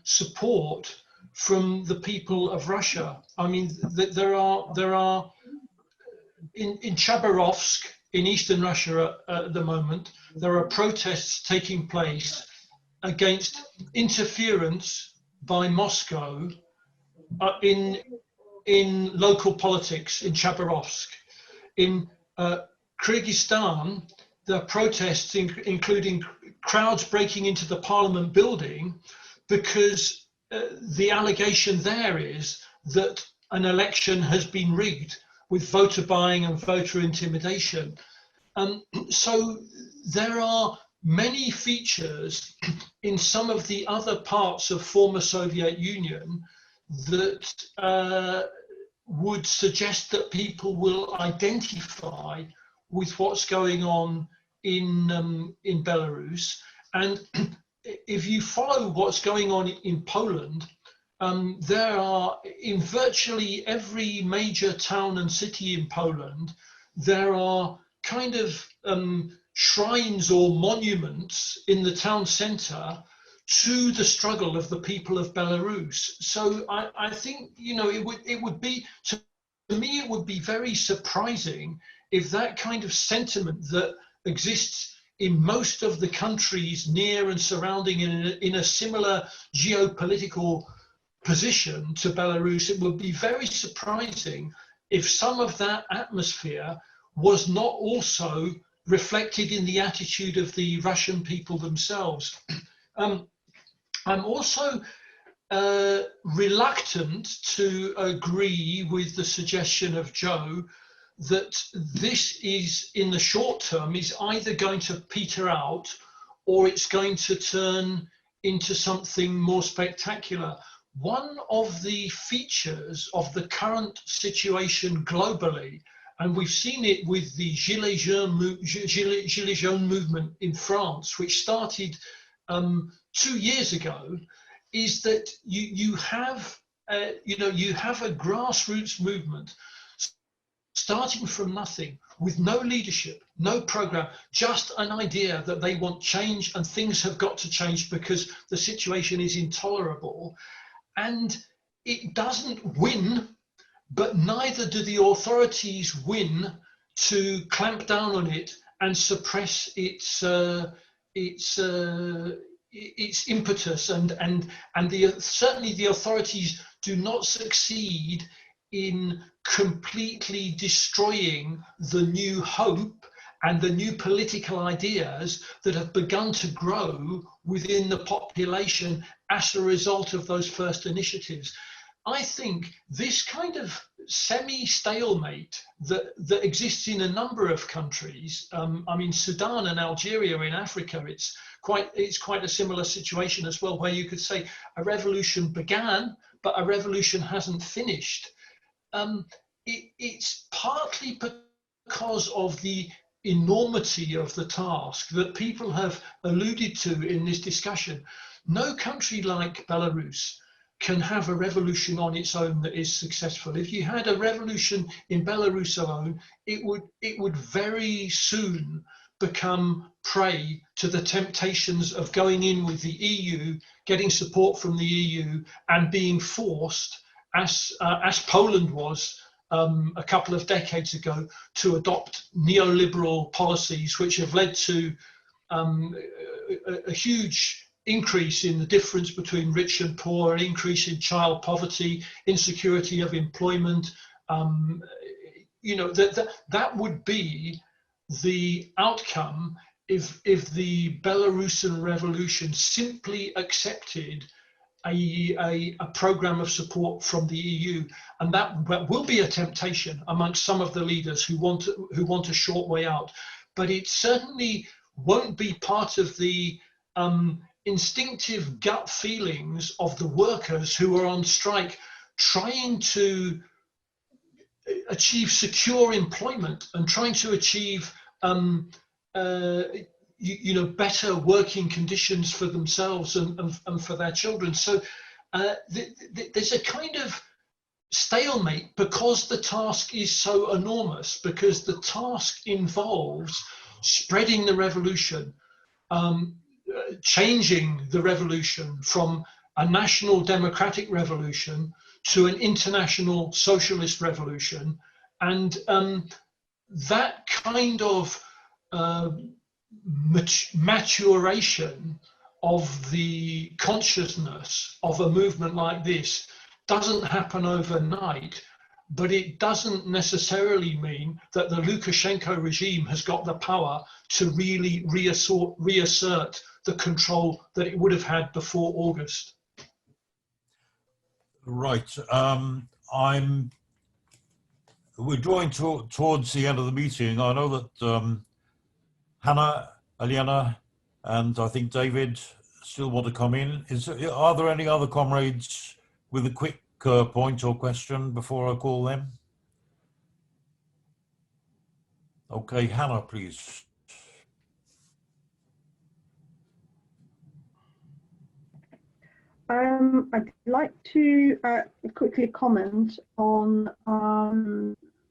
support from the people of Russia. I mean, there are in Chabarovsk in eastern Russia at the moment, there are protests taking place against interference by Moscow in local politics in Chabarovsk. In Kyrgyzstan, there are protests including crowds breaking into the parliament building because the allegation there is that an election has been rigged with voter buying and voter intimidation. So there are many features in some of the other parts of former Soviet Union that would suggest that people will identify with what's going on in Belarus. And if you follow what's going on in Poland, there are, in virtually every major town and city in Poland, there are kind of shrines or monuments in the town centre to the struggle of the people of Belarus. So I think, you know, it would be, to me, it would be very surprising if that kind of sentiment that exists in most of the countries near and surrounding in a similar geopolitical position to Belarus, it would be very surprising if some of that atmosphere was not also reflected in the attitude of the Russian people themselves. I'm also reluctant to agree with the suggestion of Joe that this is, in the short term, is either going to peter out or it's going to turn into something more spectacular. One of the features of the current situation globally, and we've seen it with the Gilets jaunes movement in France, which started 2 years ago, is that you have a grassroots movement starting from nothing, with no leadership, no program, just an idea that they want change and things have got to change because the situation is intolerable. And it doesn't win, but neither do the authorities win to clamp down on it and suppress its impetus, and certainly the authorities do not succeed in completely destroying the new hope and the new political ideas that have begun to grow within the population as a result of those first initiatives. I think this kind of semi-stalemate that exists in a number of countries, I mean, Sudan and Algeria in Africa, it's quite a similar situation as well, where you could say a revolution began, but a revolution hasn't finished. It's partly because of the enormity of the task that people have alluded to in this discussion. No country like Belarus can have a revolution on its own that is successful. If you had a revolution in Belarus alone, it would very soon become prey to the temptations of going in with the EU, getting support from the EU, and being forced, as Poland was a couple of decades ago, to adopt neoliberal policies, which have led to a huge increase in the difference between rich and poor, an increase in child poverty, insecurity of employment. You know, that would be the outcome if the Belarusian revolution simply accepted a program of support from the EU, and that will be a temptation amongst some of the leaders who want a short way out. But it certainly won't be part of the instinctive gut feelings of the workers who are on strike, trying to achieve secure employment and trying to achieve better working conditions for themselves and for their children. So there's a kind of stalemate because the task is so enormous, because the task involves spreading the revolution, changing the revolution from a national democratic revolution to an international socialist revolution. And that kind of maturation of the consciousness of a movement like this doesn't happen overnight, but it doesn't necessarily mean that the Lukashenko regime has got the power to really reassert the control that it would have had before August. Right. We're drawing towards the end of the meeting. I know that Hannah, Eliana, and I think David still want to come in. Are there any other comrades with a quick point or question before I call them? Okay, Hannah, please. I'd like to quickly comment on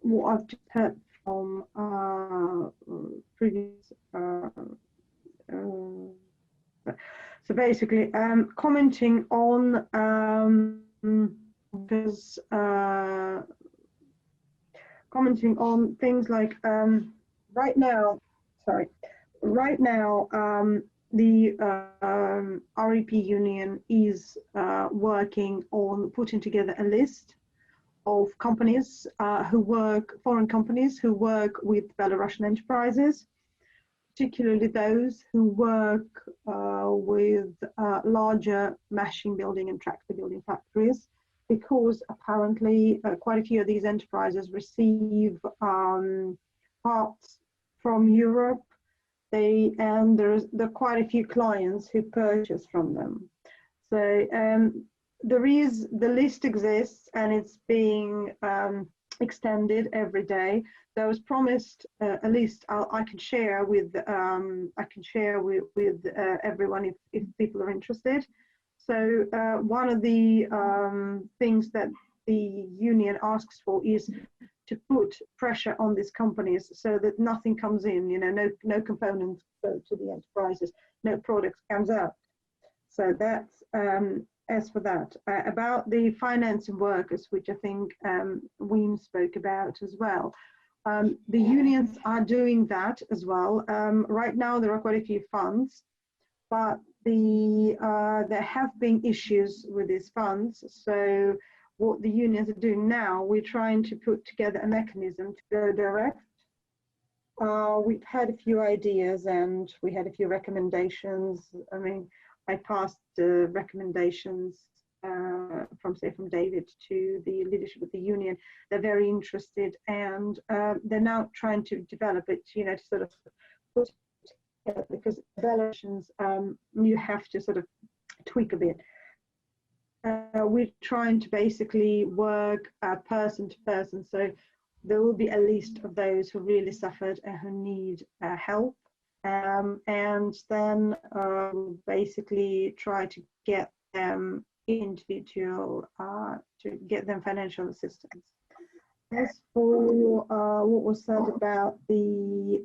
what I've just heard from previous. So basically, commenting on commenting on things like right now. The REP union is working on putting together a list of companies foreign companies who work with Belarusian enterprises, particularly those who work with larger machine building and tractor building factories, because apparently quite a few of these enterprises receive parts from Europe. And there are quite a few clients who purchase from them. So the list exists and it's being extended every day. There was promised a list I can share with everyone if people are interested. So one of the things that the union asks for is to put pressure on these companies so that nothing comes in, no components go to the enterprises, no product comes out. So that's as for that. About the financing workers, which I think Wim spoke about as well. The unions are doing that as well. Right now there are quite a few funds, but there have been issues with these funds. So what the unions are doing now, we're trying to put together a mechanism to go direct. We've had a few ideas and we had a few recommendations. I mean, I passed the recommendations from David to the leadership of the union. They're very interested and they're now trying to develop it, to sort of put it together, because Belarusians, you have to sort of tweak a bit. We're trying to basically work person to person, so there will be a list of those who really suffered and who need help, and then basically try to get them individual, to get them financial assistance. As for what was said about the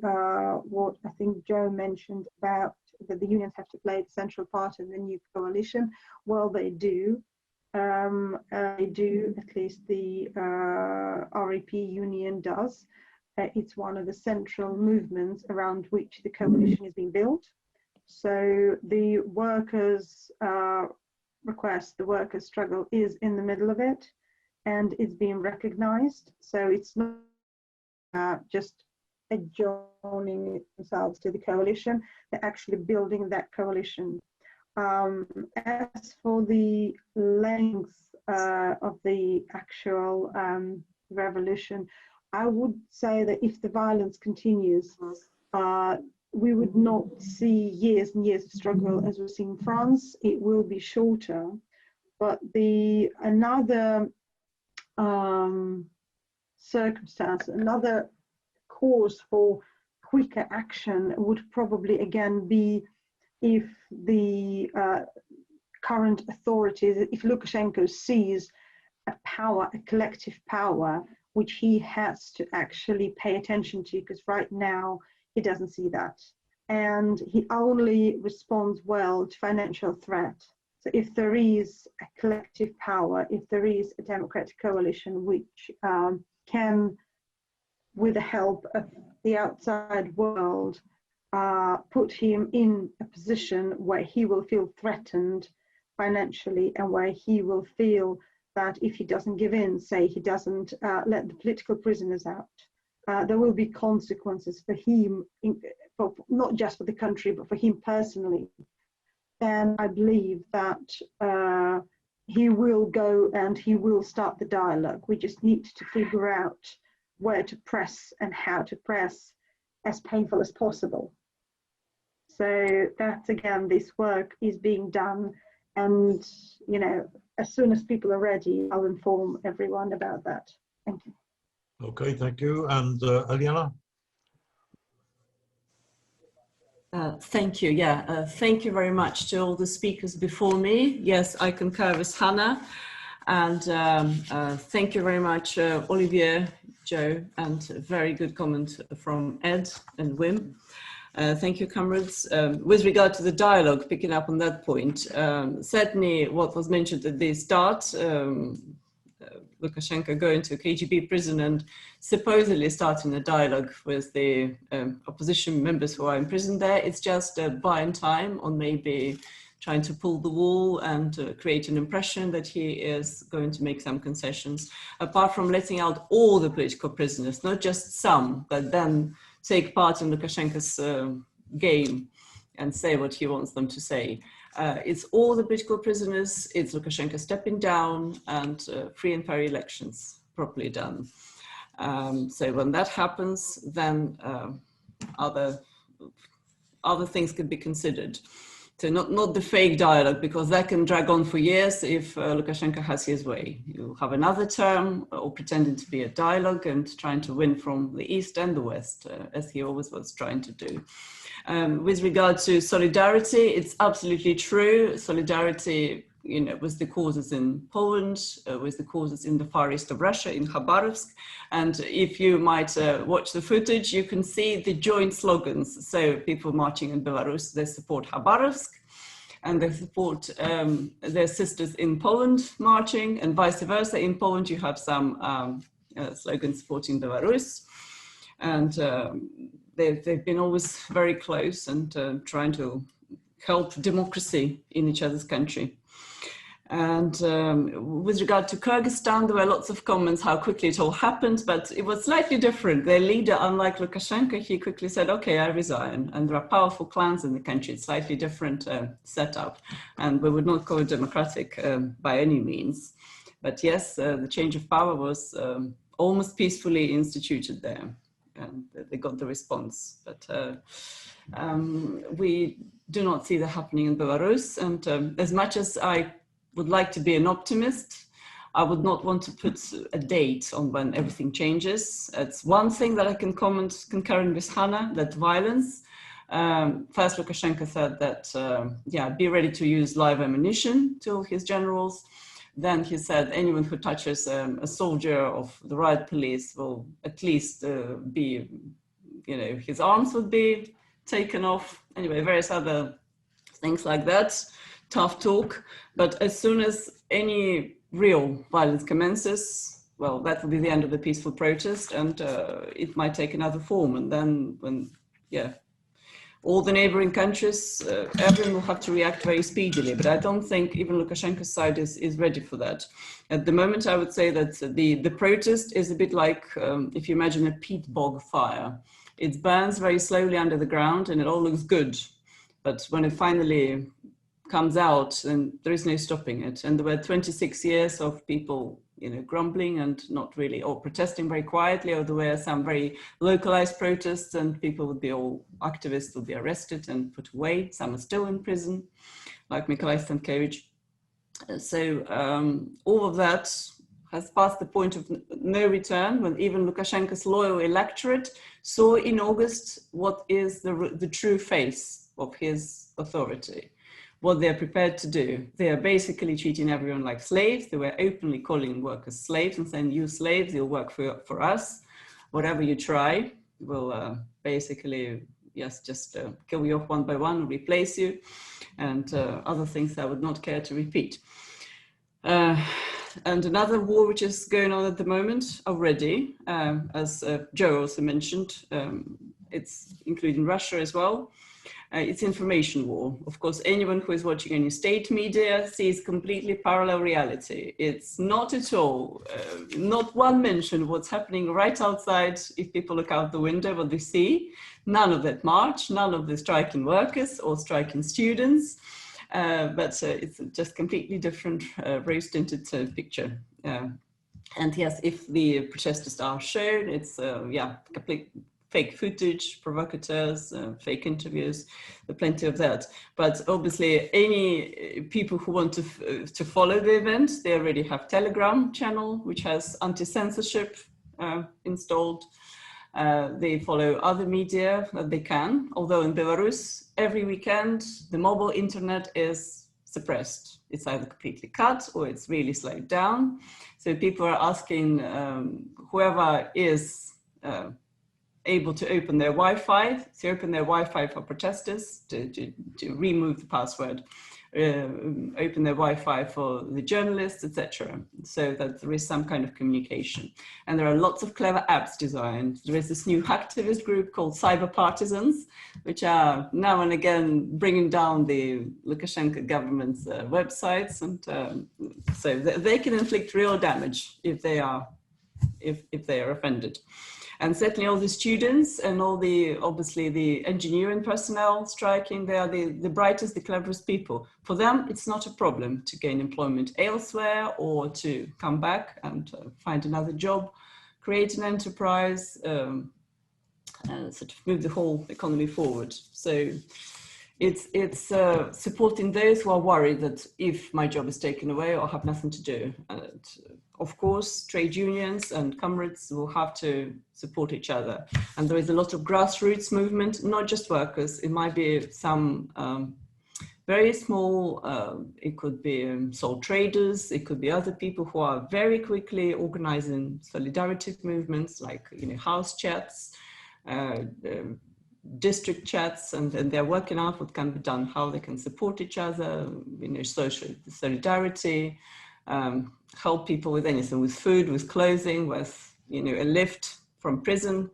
what I think Joe mentioned about that the unions have to play a central part in the new coalition, well, they do. They do, at least the REP union does. It's one of the central movements around which the coalition is being built. So the workers' request, the workers' struggle is in the middle of it, and it's being recognized. So it's not just adjoining themselves to the coalition, they're actually building that coalition. As for the length of the actual revolution, I would say that if the violence continues, we would not see years and years of struggle as we see in France. It will be shorter, but another circumstance, another cause for quicker action would probably again be if the current authorities, if Lukashenko sees a power, a collective power, which he has to actually pay attention to, because right now he doesn't see that. And he only responds well to financial threat. So if there is a collective power, if there is a democratic coalition which can, with the help of the outside world, put him in a position where he will feel threatened financially, and where he will feel that if he doesn't give in, say he doesn't let the political prisoners out, there will be consequences for him, for not just for the country, but for him personally. And I believe that he will go and he will start the dialogue. We just need to figure out where to press and how to press, as painful as possible. So that's, again, this work is being done, and you know, as soon as people are ready, I'll inform everyone about that. Thank you. Okay, thank you. And Eliana? Thank you. Yeah, thank you very much to all the speakers before me. Yes, I concur with Hannah. And thank you very much, Olivier, Joe, and a very good comment from Ed and Wim. Thank you, comrades. With regard to the dialogue, picking up on that point, certainly what was mentioned at the start, Lukashenko going to a KGB prison and supposedly starting a dialogue with the opposition members who are imprisoned there, it's just buying time on maybe trying to pull the wool and create an impression that he is going to make some concessions, apart from letting out all the political prisoners, not just some, but then take part in Lukashenko's game and say what he wants them to say. It's all the political prisoners, it's Lukashenko stepping down, and free and fair elections properly done. So when that happens, then other things could be considered. So not the fake dialogue, because that can drag on for years if Lukashenko has his way. You have another term, or pretending to be a dialogue and trying to win from the East and the West, as he always was trying to do. With regard to solidarity, it's absolutely true. Solidarity, you know, with the causes in Poland, with the causes in the far east of Russia, in Khabarovsk. And if you might watch the footage, you can see the joint slogans. So people marching in Belarus, they support Khabarovsk, and they support their sisters in Poland marching, and vice versa. In Poland, you have some slogans supporting Belarus. And they've been always very close and trying to help democracy in each other's country. And with regard to Kyrgyzstan, there were lots of comments how quickly it all happened, but it was slightly different. Their leader, unlike Lukashenko, he quickly said, okay, I resign. And there are powerful clans in the country. It's slightly different setup. And we would not call it democratic by any means. But yes, the change of power was almost peacefully instituted there. And they got the response. But we do not see that happening in Belarus. And as much as I would like to be an optimist, I would not want to put a date on when everything changes. It's one thing that I can comment, concurring with Hannah, that violence. First, Lukashenko said that, yeah, be ready to use live ammunition to his generals. Then he said anyone who touches a soldier of the riot police will at least be, you know, his arms would be taken off. Anyway, various other things like that. Tough talk. But as soon as any real violence commences, well, that will be the end of the peaceful protest, and it might take another form. And then when, yeah, all the neighboring countries, everyone will have to react very speedily. But I don't think even Lukashenko's side is ready for that. At the moment, I would say that the protest is a bit like, if you imagine a peat bog fire. It burns very slowly under the ground and it all looks good. But when it finally comes out, and there is no stopping it. And there were 26 years of people, you know, grumbling and not really, or protesting very quietly, or there were some very localized protests and people would be all, activists would be arrested and put away. Some are still in prison, like Mikhail Stankevich. So all of that has passed the point of no return, when even Lukashenko's loyal electorate saw in August what is the true face of his authority, what they're prepared to do. They are basically treating everyone like slaves. They were openly calling workers slaves and saying, you slaves, you'll work for us. Whatever you try, we'll basically, yes, just kill you off one by one, replace you, and other things I would not care to repeat. And another war which is going on at the moment already, as Joe also mentioned, it's including Russia as well. It's information war. Of course, anyone who is watching any state media sees completely parallel reality. It's not at all, not one mention of what's happening right outside. If people look out the window, what they see, none of that march, none of the striking workers or striking students. But it's just completely different rose-tinted picture. And yes, if the protesters are shown, it's yeah, complete fake footage, provocateurs, fake interviews, there are plenty of that. But obviously, any people who want to follow the event, they already have Telegram channel, which has anti-censorship installed. They follow other media that they can, although in Belarus, every weekend, the mobile internet is suppressed. It's either completely cut or it's really slowed down. So people are asking whoever is able to open their Wi-Fi, to open their Wi-Fi for protesters, to remove the password, open their Wi-Fi for the journalists, etc., so that there is some kind of communication. And there are lots of clever apps designed. There is this new hacktivist group called Cyber Partisans, which are now and again bringing down the Lukashenko government's websites, and so they can inflict real damage if they are offended. And certainly all the students and all the, obviously the engineering personnel striking, they are the brightest, the cleverest people. For them, it's not a problem to gain employment elsewhere or to come back and find another job, create an enterprise, sort of move the whole economy forward. So it's supporting those who are worried that if my job is taken away, I'll have nothing to do. And of course, trade unions and comrades will have to support each other. And there is a lot of grassroots movement, not just workers. It might be some very small, it could be sole traders, it could be other people who are very quickly organizing solidarity movements like, you know, house chats, district chats, and they're working out what can be done, how they can support each other, you know, social solidarity, help people with anything, with food, with clothing, with, you know, a lift from prison.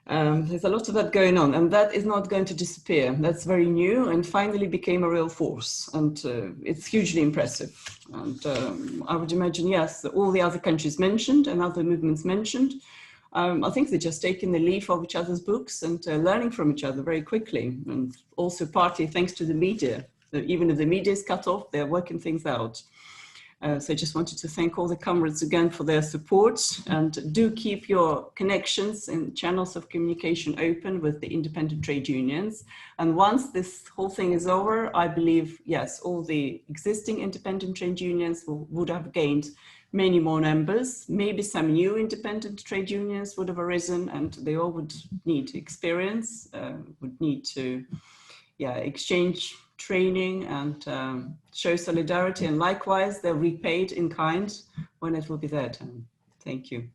There's a lot of that going on, and that is not going to disappear. That's very new and finally became a real force, and it's hugely impressive. And I would imagine, yes, all the other countries mentioned and other movements mentioned, I think they're just taking the leaf of each other's books and learning from each other very quickly, and also partly thanks to the media. So even if the media is cut off, they're working things out. So I just wanted to thank all the comrades again for their support, and do keep your connections and channels of communication open with the independent trade unions. And once this whole thing is over, I believe, yes, all the existing independent trade unions would have gained many more members. Maybe some new independent trade unions would have arisen, and they all would need experience, would need to exchange training and show solidarity, and likewise they're repaid in kind when it will be their time. Thank you.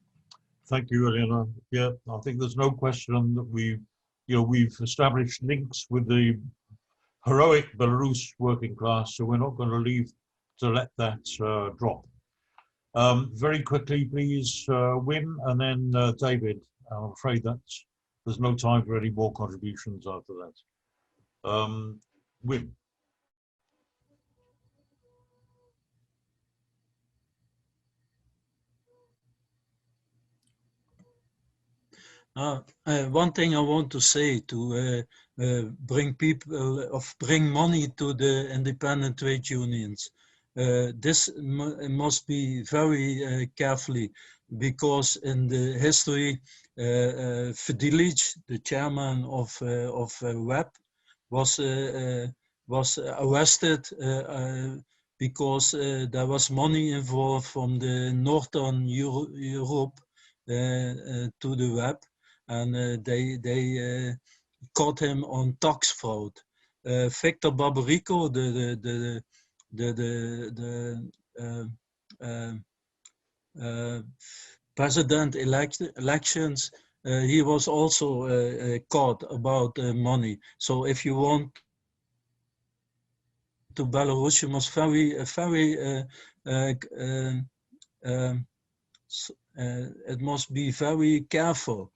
Thank you, Elena. Yeah, I think there's no question that we've established links with the heroic Belarus working class, so we're not going to leave to let that drop. Very quickly, please, Wim, and then David. I'm afraid that there's no time for any more contributions after that. Wim. One thing I want to say to bring money to the independent trade unions. This must be very carefully, because in the history, Fedilic, the chairman of WEB, was arrested because there was money involved from the Northern Europe to the WEB, and they caught him on tax fraud. Victor Barbarico, president elections, he was also caught about money. So if you want to Belarus, you must it must be very careful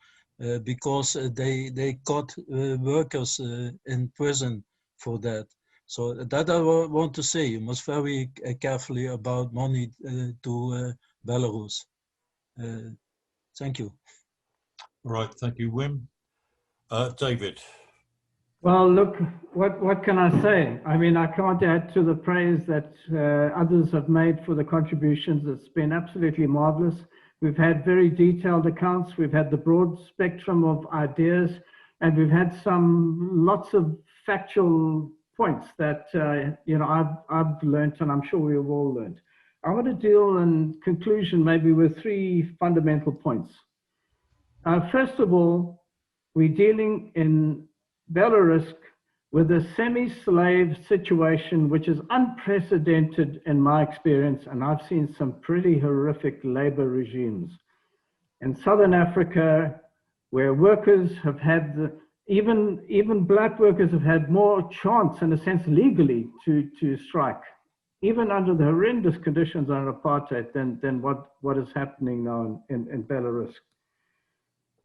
because they caught workers in prison for that. So that I want to say, you must very carefully about money to Belarus. Thank you. All right, thank you, Wim. David. Well, look, what can I say? I mean, I can't add to the praise that others have made for the contributions. It's been absolutely marvelous. We've had very detailed accounts. We've had the broad spectrum of ideas, and we've had lots of factual points that you know, I've learned, and I'm sure we've all learned. I want to deal in conclusion maybe with 3 fundamental points. First of all, we're dealing in Belarus with a semi-slave situation, which is unprecedented in my experience, and I've seen some pretty horrific labor regimes. In Southern Africa, where workers have had, even black workers have had more chance, in a sense, legally to strike, even under the horrendous conditions under apartheid than what is happening now in Belarus.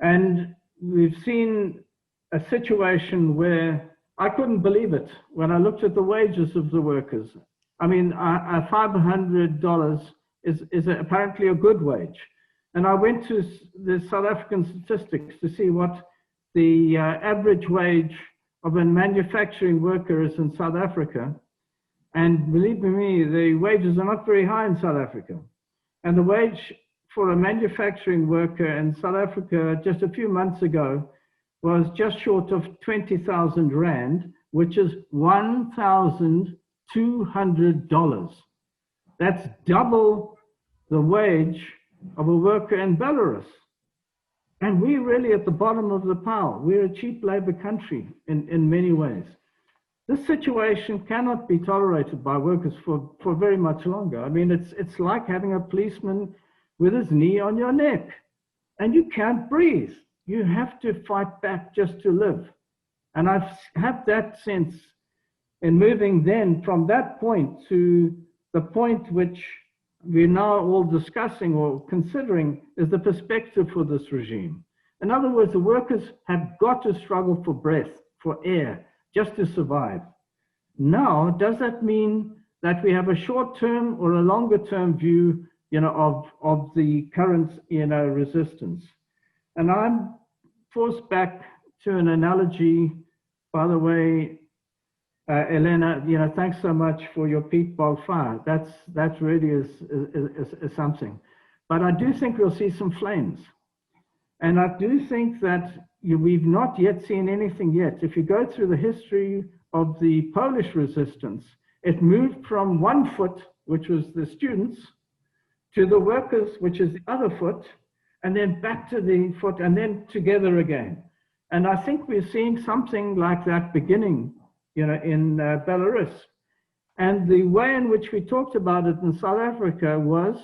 And we've seen a situation where I couldn't believe it when I looked at the wages of the workers. I mean, $500 is apparently a good wage. And I went to the South African statistics to see what the average wage of a manufacturing worker is in South Africa. And believe me, the wages are not very high in South Africa. And the wage for a manufacturing worker in South Africa just a few months ago was just short of 20,000 Rand, which is $1,200. That's double the wage of a worker in Belarus. And we're really at the bottom of the pile. We're a cheap labor country in many ways. This situation cannot be tolerated by workers for very much longer. I mean, it's like having a policeman with his knee on your neck, and you can't breathe. You have to fight back just to live. And I've had that sense in moving then from that point to the point which we're now all discussing or considering is the perspective for this regime. In other words, the workers have got to struggle for breath, for air, just to survive. Now, does that mean that we have a short-term or a longer-term view, you know, of the current, you know, resistance? And I'm forced back to an analogy. By the way, Elena, you know, thanks so much for your peat bog fire. That really is something. But I do think we'll see some flames. And I do think that we've not yet seen anything yet. If you go through the history of the Polish resistance, it moved from one foot, which was the students, to the workers, which is the other foot, and then back to the foot, and then together again. And I think we're seeing something like that beginning, you know, in Belarus. And the way in which we talked about it in South Africa was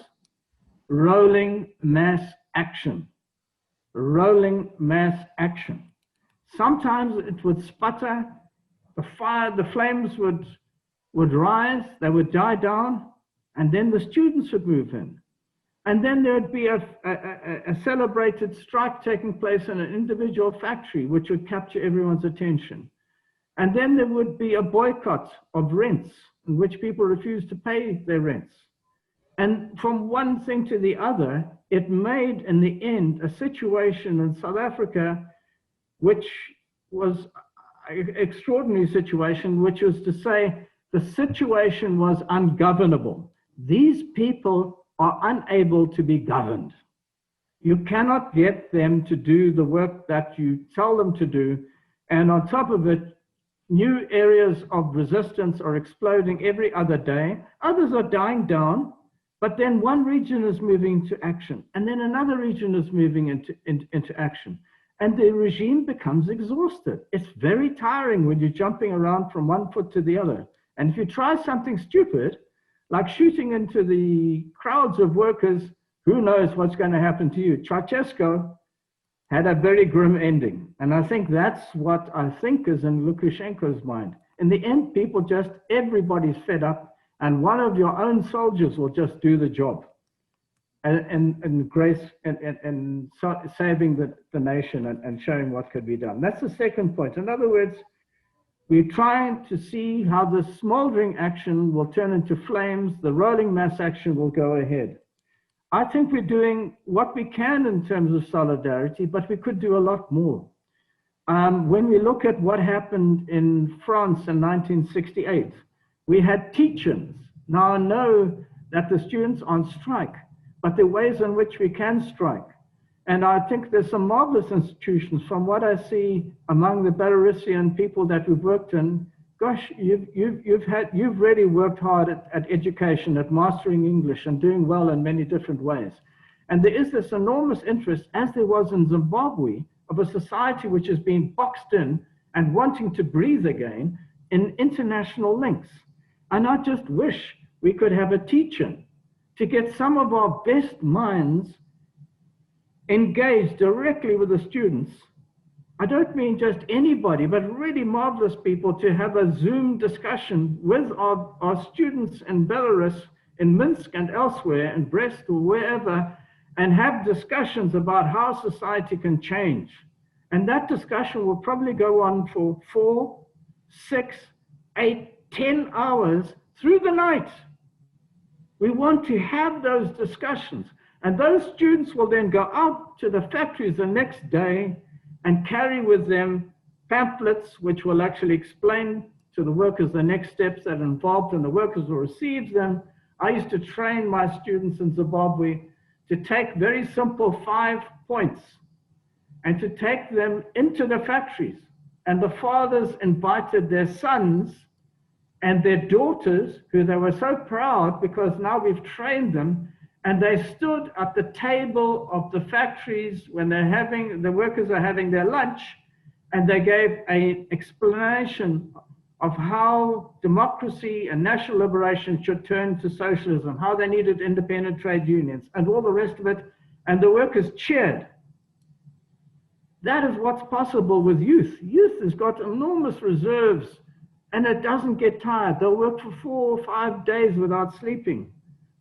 rolling mass action. Rolling mass action. Sometimes it would sputter, the flames would rise, they would die down, and then the students would move in. And then there'd be a celebrated strike taking place in an individual factory, which would capture everyone's attention. And then there would be a boycott of rents, in which people refused to pay their rents. And from one thing to the other, it made, in the end, a situation in South Africa, which was an extraordinary situation, which was to say the situation was ungovernable. These people are unable to be governed. You cannot get them to do the work that you tell them to do. And on top of it, new areas of resistance are exploding every other day. Others are dying down. But then one region is moving into action, and then another region is moving into action. and the regime becomes exhausted. It's very tiring when you're jumping around from one foot to the other. And if you try something stupid, like shooting into the crowds of workers, who knows what's going to happen to you? Ceausescu had a very grim ending. And I think that's what I think is in Lukashenko's mind. In the end, people just, everybody's fed up, and one of your own soldiers will just do the job. And grace and saving the nation and showing what could be done. That's the second point. In other words, we're trying to see how the smoldering action will turn into flames, the rolling mass action will go ahead. I think we're doing what we can in terms of solidarity, but we could do a lot more. When we look at what happened in France in 1968, we had teachers. Now I know that the students are on strike, but there are ways in which we can strike. And I think there's some marvelous institutions from what I see among the Belarusian people that we've worked in. Gosh, you've really worked hard at education, at mastering English and doing well in many different ways. And there is this enormous interest, as there was in Zimbabwe, of a society which has been boxed in and wanting to breathe again in international links. And I just wish we could have a teach-in to get some of our best minds engaged directly with the students. I don't mean just anybody, but really marvelous people, to have a Zoom discussion with our students in Belarus, in Minsk and elsewhere, in Brest or wherever, and have discussions about how society can change. And that discussion will probably go on for 4, 6, 8, 10 hours through the night. We want to have those discussions, and those students will then go out to the factories the next day and carry with them pamphlets which will actually explain to the workers the next steps that are involved, and the workers will receive them. I used to train my students in Zimbabwe to take very simple 5 points and to take them into the factories. And the fathers invited their sons and their daughters, who they were so proud because now we've trained them, and they stood at the table of the factories when the workers are having their lunch, and they gave an explanation of how democracy and national liberation should turn to socialism, how they needed independent trade unions and all the rest of it, and the workers cheered. That is what's possible with youth. Youth has got enormous reserves, and it doesn't get tired. They'll work for 4 or 5 days without sleeping.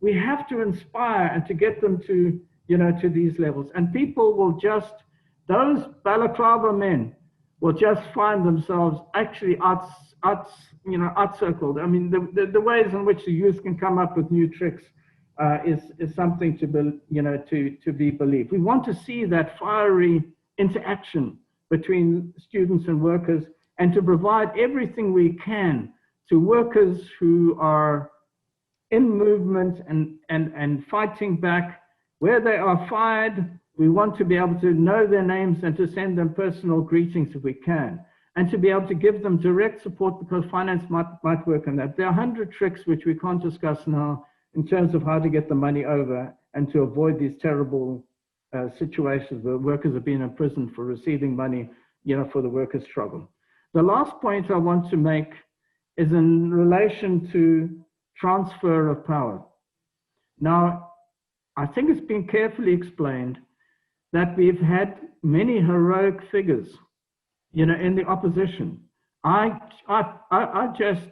We have to inspire and to get them to, to these levels. And people will just, those balaclava men will just find themselves actually out-circled. I mean, the ways in which the youth can come up with new tricks is something to be believed. We want to see that fiery interaction between students and workers, and to provide everything we can to workers who are in movement and fighting back. Where they are fired, we want to be able to know their names and to send them personal greetings if we can, and to be able to give them direct support, because finance might work on that. There are 100 tricks which we can't discuss now in terms of how to get the money over and to avoid these terrible situations where workers have been imprisoned for receiving money, for the workers' struggle. The last point I want to make is in relation to transfer of power. Now, I think it's been carefully explained that we've had many heroic figures, in the opposition. I just,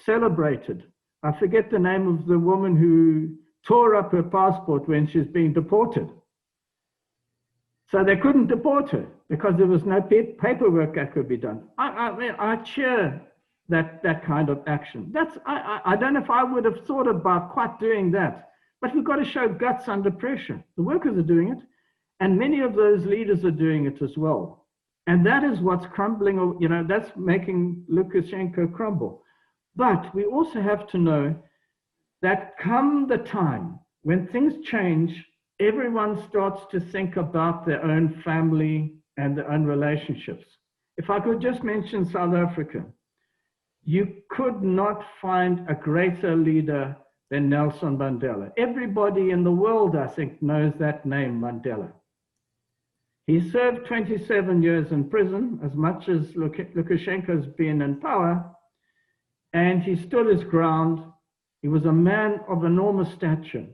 celebrated. I forget the name of the woman who tore up her passport when she's being deported. So they couldn't deport her because there was no paperwork that could be done. I cheer that kind of action. I don't know if I would have thought about quite doing that, but we've got to show guts under pressure. The workers are doing it, and many of those leaders are doing it as well. And that is what's crumbling, that's making Lukashenko crumble. But we also have to know that come the time when things change, everyone starts to think about their own family and their own relationships. If I could just mention South Africa, you could not find a greater leader than Nelson Mandela. Everybody in the world, I think, knows that name, Mandela. He served 27 years in prison, as much as Lukashenko's been in power, and he stood his ground. He was a man of enormous stature.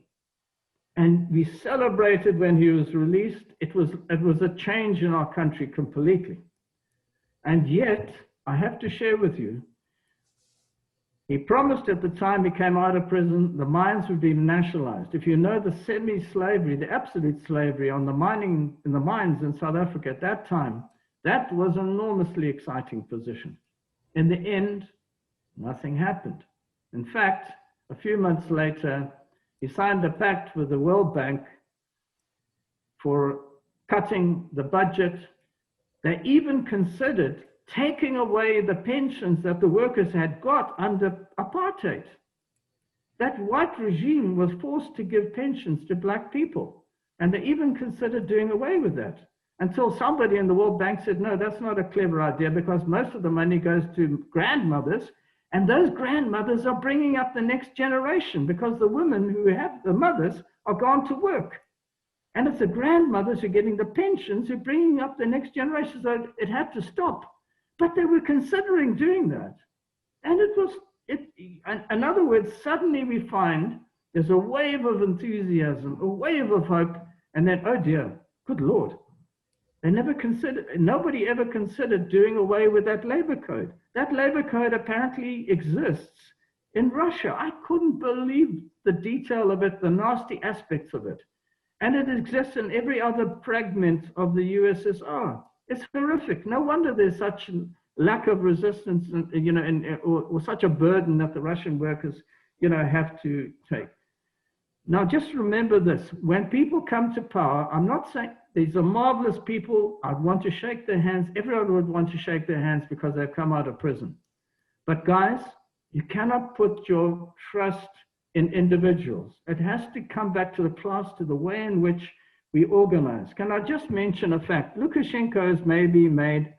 And we celebrated when he was released. It was a change in our country completely. And yet, I have to share with you, he promised at the time he came out of prison, the mines would be nationalized. If you know the semi-slavery, the absolute slavery on the mining, in the mines in South Africa at that time, that was an enormously exciting position. In the end, nothing happened. In fact, a few months later, he signed a pact with the World Bank for cutting the budget. They even considered taking away the pensions that the workers had got under apartheid. That white regime was forced to give pensions to black people. And they even considered doing away with that until somebody in the World Bank said, no, that's not a clever idea because most of the money goes to grandmothers, and those grandmothers are bringing up the next generation because the women who have the mothers are gone to work. And it's the grandmothers who are getting the pensions who are bringing up the next generation. So it had to stop. But they were considering doing that. And in other words, suddenly we find there's a wave of enthusiasm, a wave of hope, and then, oh dear, good Lord. Nobody ever considered doing away with that labor code. That labor code apparently exists in Russia. I couldn't believe the detail of it, the nasty aspects of it. And it exists in every other fragment of the USSR. It's horrific. No wonder there's such a lack of resistance, or such a burden that the Russian workers, have to take. Now, just remember this: when people come to power, I'm not saying these are marvelous people. I'd want to shake their hands. Everyone would want to shake their hands because they've come out of prison. But guys, you cannot put your trust in individuals. It has to come back to the class, to the way in which we organize. Can I just mention a fact? Lukashenko has maybe made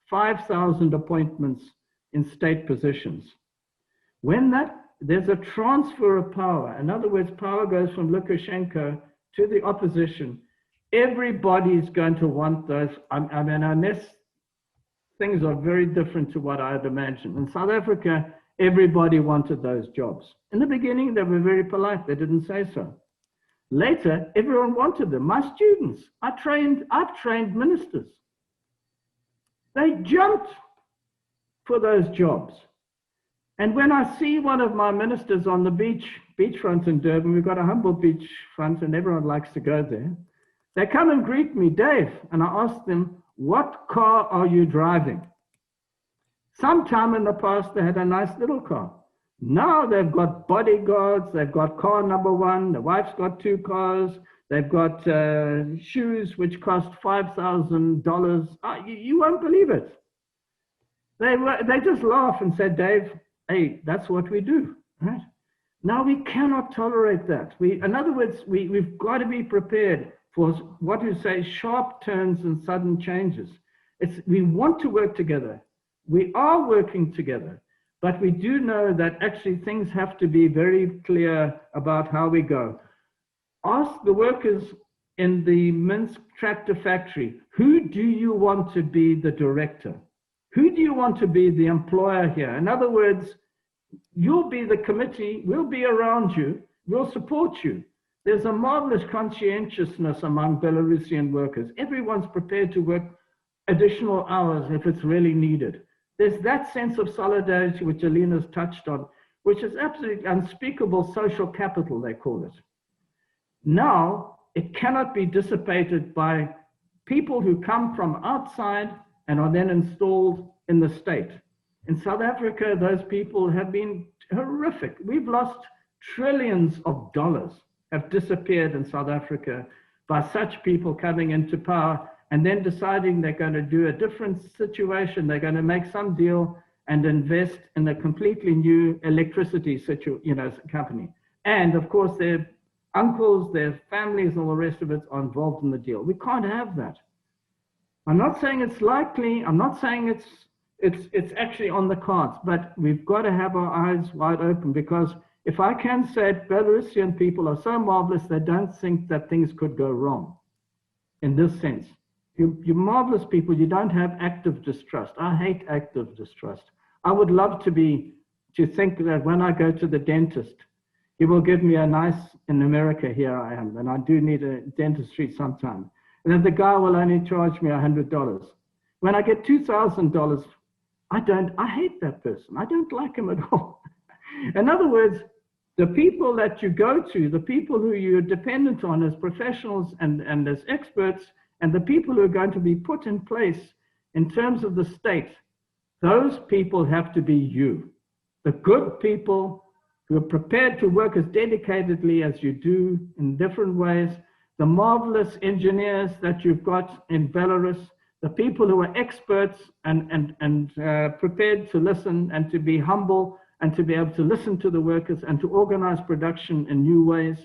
5,000 appointments in state positions. When there's a transfer of power, in other words, power goes from Lukashenko to the opposition, everybody's going to want those. Unless things are very different to what I had imagined. In South Africa, everybody wanted those jobs. In the beginning, they were very polite. They didn't say so. Later, everyone wanted them. My students, I've trained ministers. They jumped for those jobs. And when I see one of my ministers on the beachfront in Durban, we've got a humble beachfront and everyone likes to go there. They come and greet me, Dave, and I ask them, what car are you driving? Sometime in the past, they had a nice little car. Now they've got bodyguards, they've got car number one, the wife's got 2 cars, they've got shoes which cost $5,000. You won't believe it. They just laugh and say, Dave, hey, that's what we do, right? Now we cannot tolerate that. In other words, we've got to be prepared for what you say, sharp turns and sudden changes. We want to work together. We are working together. But we do know that actually things have to be very clear about how we go. Ask the workers in the Minsk tractor factory, who do you want to be the director? Who do you want to be the employer here? In other words, you'll be the committee, we'll be around you, we'll support you. There's a marvelous conscientiousness among Belarusian workers. Everyone's prepared to work additional hours if it's really needed. There's that sense of solidarity which Alina's touched on, which is absolutely unspeakable social capital, they call it. Now, it cannot be dissipated by people who come from outside and are then installed in the state. In South Africa, those people have been horrific. We've lost trillions of dollars have disappeared in South Africa by such people coming into power and then deciding they're going to do a different situation. They're going to make some deal and invest in a completely new electricity company. And of course, their uncles, their families, and all the rest of it are involved in the deal. We can't have that. I'm not saying it's likely. I'm not saying it's actually on the cards, but we've got to have our eyes wide open, because if I can say it, Belarusian people are so marvelous, they don't think that things could go wrong in this sense. you're marvelous people. You don't have active distrust. I hate active distrust. I would love to think that when I go to the dentist, he will give me a nice, in America, here I am, and I do need a dentistry sometime. And then the guy will only charge me $100. When I get $2,000, I hate that person. I don't like him at all. In other words, the people that you go to, the people who you're dependent on as professionals and as experts, and the people who are going to be put in place in terms of the state, those people have to be you. The good people who are prepared to work as dedicatedly as you do in different ways, the marvelous engineers that you've got in Belarus, the people who are experts and prepared to listen and to be humble and to be able to listen to the workers and to organize production in new ways.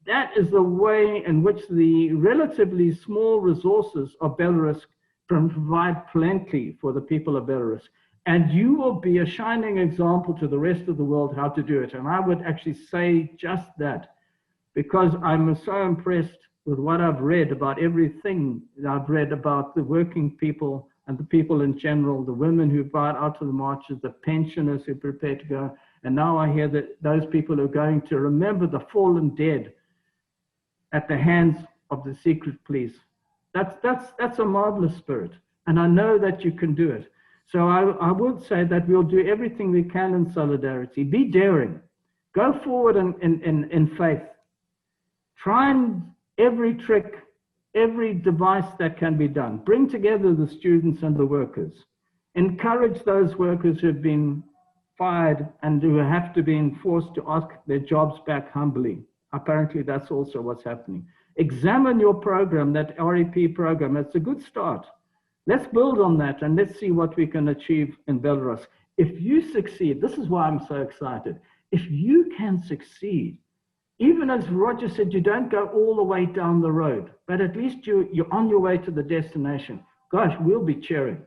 That is the way in which the relatively small resources of Belarus can provide plenty for the people of Belarus. And you will be a shining example to the rest of the world how to do it. And I would actually say just that, because I'm so impressed with what I've read about everything that I've read about the working people and the people in general, the women who brought out to the marches, the pensioners who prepared to go. And now I hear that those people are going to remember the fallen dead at the hands of the secret police. That's a marvelous spirit. And I know that you can do it. So I would say that we'll do everything we can in solidarity. Be daring. Go forward in faith. Try and every trick, every device that can be done. Bring together the students and the workers. Encourage those workers who have been fired and who have to be forced to ask their jobs back humbly. Apparently, that's also what's happening. Examine your program, that REP program. It's a good start. Let's build on that and let's see what we can achieve in Belarus. If you succeed, this is why I'm so excited. If you can succeed, even as Roger said, you don't go all the way down the road, but at least you're on your way to the destination. Gosh, we'll be cheering.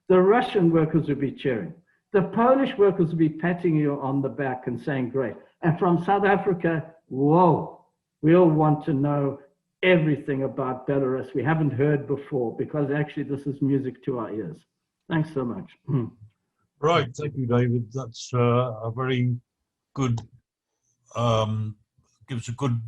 The Russian workers will be cheering. The Polish workers will be patting you on the back and saying, great. And from South Africa, whoa, we'll want to know everything about Belarus we haven't heard before, because actually this is music to our ears. Thanks so much. Right, thank you, David. That's a very good, gives a good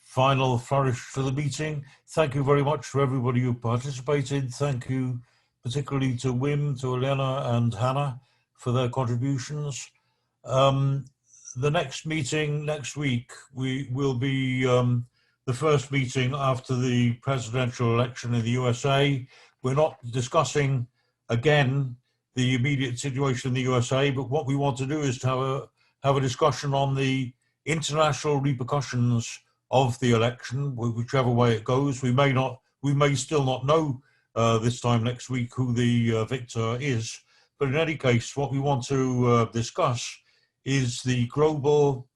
final flourish to the meeting. Thank you very much for everybody who participated. Thank you particularly to Wim, to Elena and Hannah for their contributions. The next meeting next week, we will be the first meeting after the presidential election in the USA. We're not discussing, again, the immediate situation in the USA, but what we want to do is to have a discussion on the international repercussions of the election, whichever way it goes. We may still not know this time next week who the victor is, but in any case, what we want to discuss is the global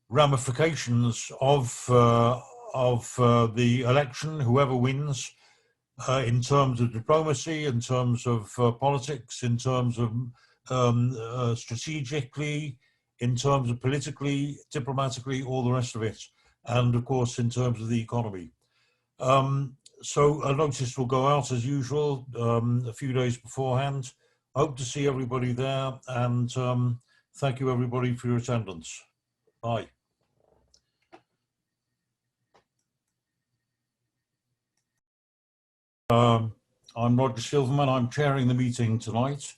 ramifications of the election, whoever wins, in terms of diplomacy, in terms of politics, in terms of strategically, in terms of politically, diplomatically, all the rest of it, and of course in terms of the economy. So a notice will go out as usual a few days beforehand. I hope to see everybody there, and thank you everybody for your attendance. Bye. I'm Roger Silverman. I'm chairing the meeting tonight.